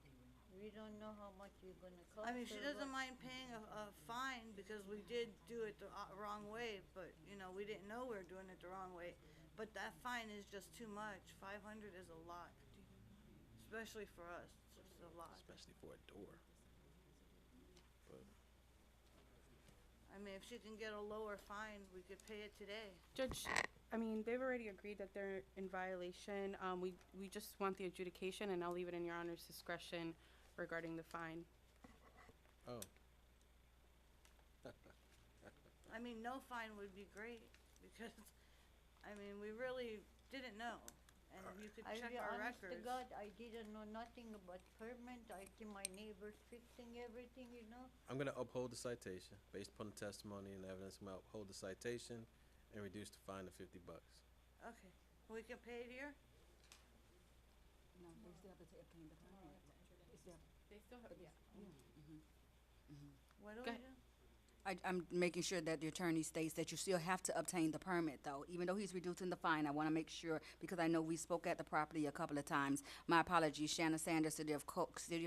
[SPEAKER 8] We don't know how much you're gonna cost.
[SPEAKER 13] I mean, she
[SPEAKER 8] or
[SPEAKER 13] doesn't
[SPEAKER 8] what.
[SPEAKER 13] mind paying a fine because we did do it the wrong way, but, we didn't know we were doing it the wrong way. But that fine is just too much. 500 is a lot, especially for us. It's just a lot.
[SPEAKER 1] Especially for a door. But
[SPEAKER 13] I mean, if she can get a lower fine, we could pay it today.
[SPEAKER 9] Judge, I mean, they've already agreed that they're in violation. We just want the adjudication, and I'll leave it in your honor's discretion regarding the fine.
[SPEAKER 1] Oh.
[SPEAKER 13] I mean, no fine would be great because, we really didn't know. And you could
[SPEAKER 8] I
[SPEAKER 13] check
[SPEAKER 8] be
[SPEAKER 13] our
[SPEAKER 8] honest to
[SPEAKER 13] records.
[SPEAKER 8] God, I didn't know nothing about permit. I see my neighbors fixing everything,
[SPEAKER 1] I'm gonna uphold the citation, based upon the testimony and evidence, I'm gonna uphold the citation and reduce the fine to $50.
[SPEAKER 13] Okay, we can pay it here?
[SPEAKER 10] No, they still have to obtain the permit.
[SPEAKER 9] They still have, yeah.
[SPEAKER 13] What do
[SPEAKER 9] Go
[SPEAKER 13] we
[SPEAKER 9] ahead.
[SPEAKER 13] do?
[SPEAKER 10] I'm making sure that the attorney states that you still have to obtain the permit, though. Even though he's reducing the fine, I want to make sure, because I know we spoke at the property a couple of times. My apologies, Shanna Sanders, City of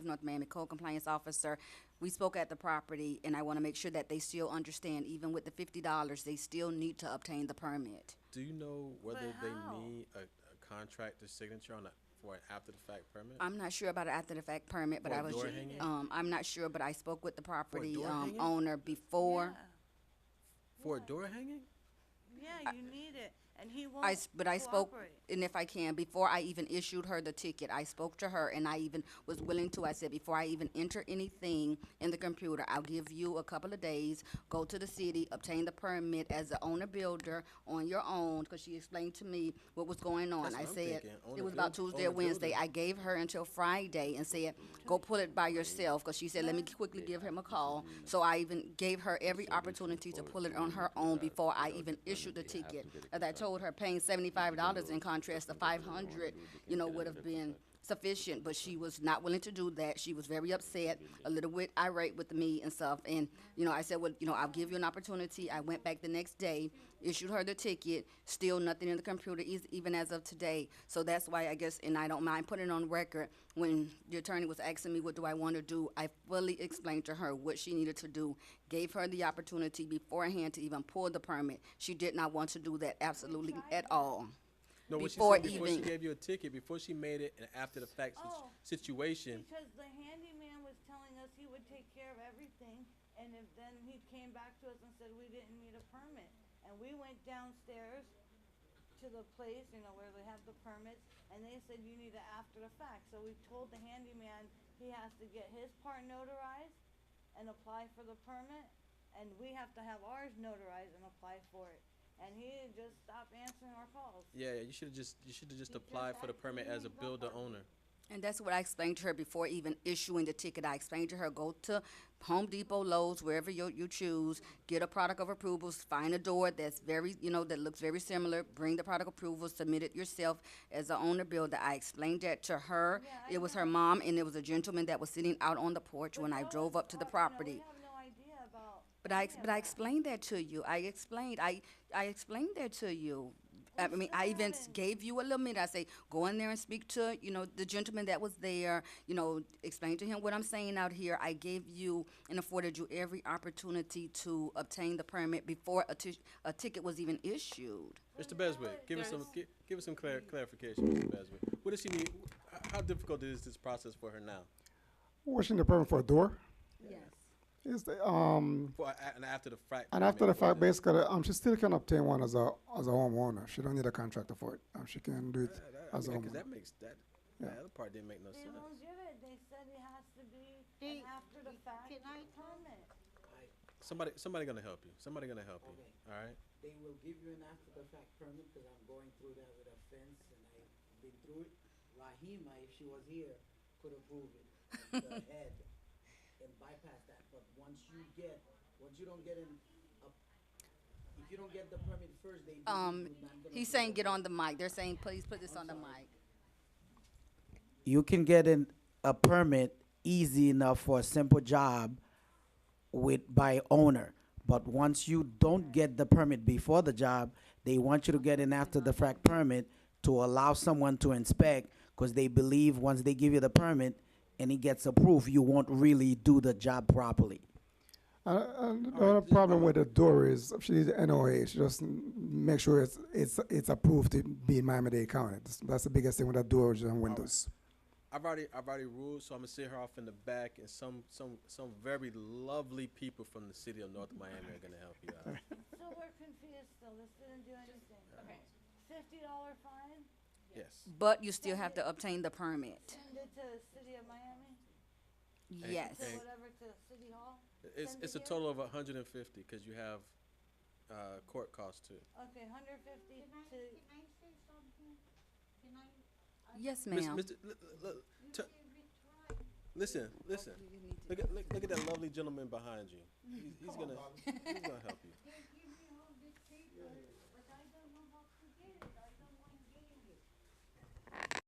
[SPEAKER 10] North Miami Code Compliance Officer. We spoke at the property, and I want to make sure that they still understand, even with the $50, they still need to obtain the permit.
[SPEAKER 1] Do you know whether
[SPEAKER 13] But
[SPEAKER 1] they
[SPEAKER 13] how?
[SPEAKER 1] need a contractor's signature for an after-the-fact permit?
[SPEAKER 10] I'm not sure about an after-the-fact permit, but
[SPEAKER 1] For a
[SPEAKER 10] I was,
[SPEAKER 1] door hanging?
[SPEAKER 10] I'm not sure, but I spoke with the property
[SPEAKER 1] door hanging?
[SPEAKER 10] owner before.
[SPEAKER 1] For a door hanging?
[SPEAKER 13] Yeah, you need it, and he won't
[SPEAKER 10] But I spoke,
[SPEAKER 13] cooperate.
[SPEAKER 10] and if I can, before I even issued her the ticket, I spoke to her, and I even was willing to, I said, before I even enter anything in the computer, I'll give you a couple of days, go to the city, obtain the permit as the owner-builder on your own, because she explained to me what was going on.
[SPEAKER 1] That's
[SPEAKER 10] I
[SPEAKER 1] what I'm
[SPEAKER 10] said,
[SPEAKER 1] thinking,
[SPEAKER 10] it was about Tuesday or Wednesday.
[SPEAKER 1] owner-builder.
[SPEAKER 10] I gave her until Friday and said, go pull it by yourself, because she said, let me quickly give him a call. So I even gave her every opportunity to pull it on her own before I even issued the ticket. As I told her, paying $75 in contrast to $500, would have been sufficient, but she was not willing to do that. She was very upset, a little bit irate with me and stuff. And, you know, I said, well, you know, I'll give you an opportunity. I went back the next day, issued her the ticket, still nothing in the computer, even as of today. So that's why I guess, and I don't mind putting it on record, when the attorney was asking me what do I want to do, I fully explained to her what she needed to do, gave her the opportunity beforehand to even pull the permit. She did not want to do that absolutely at all.
[SPEAKER 1] No, what she
[SPEAKER 10] Before
[SPEAKER 1] said before she
[SPEAKER 10] even-
[SPEAKER 1] gave you a ticket, before she made it an after the fact situation.
[SPEAKER 8] Because the handyman was telling us he would take care of everything, and if then he came back to us and said we didn't need a permit. And we went downstairs to the place, you know, where they have the permits, and they said you need it after the fact. So we told the handyman he has to get his part notarized and apply for the permit, and we have to have ours notarized and apply for it. And he just stopped answering our calls.
[SPEAKER 1] Yeah, you should have just applied for the permit as a builder owner.
[SPEAKER 10] And that's what I explained to her before even issuing the ticket. I explained to her, go to Home Depot, Lowe's, wherever you choose, get a product of approvals, find a door that's very, you know, that looks very similar, bring the product approval, submit it yourself as an owner builder. I explained that to her. It was her mom, and there was a gentleman that was sitting out on the porch when I drove up to the property. But I explained that to you. I explained that to you. I mean, I even gave you a little minute. I say, go in there and speak to, you know, the gentleman that was there, you know, explain to him what I'm saying out here. I gave you and afforded you every opportunity to obtain the permit before a ticket was even issued.
[SPEAKER 1] Mr. Beswick, give us some clarification, Mr. Beswick. What does she need? How difficult is this process for her now?
[SPEAKER 16] Washing the permit for a door.
[SPEAKER 10] Yes.
[SPEAKER 16] Is the
[SPEAKER 1] And after the fact.
[SPEAKER 16] and after the fact, basically, she still can obtain one as a homeowner. She don't need a contractor for it. She can do it as a
[SPEAKER 1] Because
[SPEAKER 16] homeowner.
[SPEAKER 1] that makes that.
[SPEAKER 16] Yeah.
[SPEAKER 1] The other part didn't make no sense.
[SPEAKER 8] They said it has to be an after the fact permit.
[SPEAKER 1] Somebody gonna help you. Somebody gonna help you. All right.
[SPEAKER 11] They will give you an after-the-fact permit, because I'm going through that with a fence, and I've been through it. Rahima, if she was here, could approve it, the head, and bypass that. But once you don't get if you don't get the permit first, they do. You're not gonna
[SPEAKER 10] He's
[SPEAKER 11] do
[SPEAKER 10] saying
[SPEAKER 11] it.
[SPEAKER 10] get on the mic. They're saying, please put this on the mic.
[SPEAKER 11] You can get a permit easy enough for a simple job by owner. But once you don't get the permit before the job, they want you to get an after the fact permit to allow someone to inspect, because they believe once they give you the permit and it gets approved, you won't really do the job properly.
[SPEAKER 16] And the other problem with the door is she needs NOA. She just make sure it's approved to be in Miami-Dade County. That's the biggest thing with the doors and windows.
[SPEAKER 1] I've already ruled, so I'm gonna sit her off in the back, and some very lovely people from the city of North Miami are gonna help you out.
[SPEAKER 8] So we're confused still. This didn't do anything. Okay. $50 fine?
[SPEAKER 1] Yes.
[SPEAKER 10] But you still have to obtain the permit.
[SPEAKER 8] Send it to the city of Miami?
[SPEAKER 10] Yes.
[SPEAKER 8] To whatever, to City Hall?
[SPEAKER 1] It's
[SPEAKER 8] Send
[SPEAKER 1] a
[SPEAKER 8] it here?
[SPEAKER 1] total of 150 because you have court costs too.
[SPEAKER 8] Okay, 150 to. Can I say something? Can I?
[SPEAKER 10] Yes,
[SPEAKER 1] Miss-
[SPEAKER 10] ma'am.
[SPEAKER 1] Mr. Listen. Look at that lovely gentleman behind you. He's gonna help you.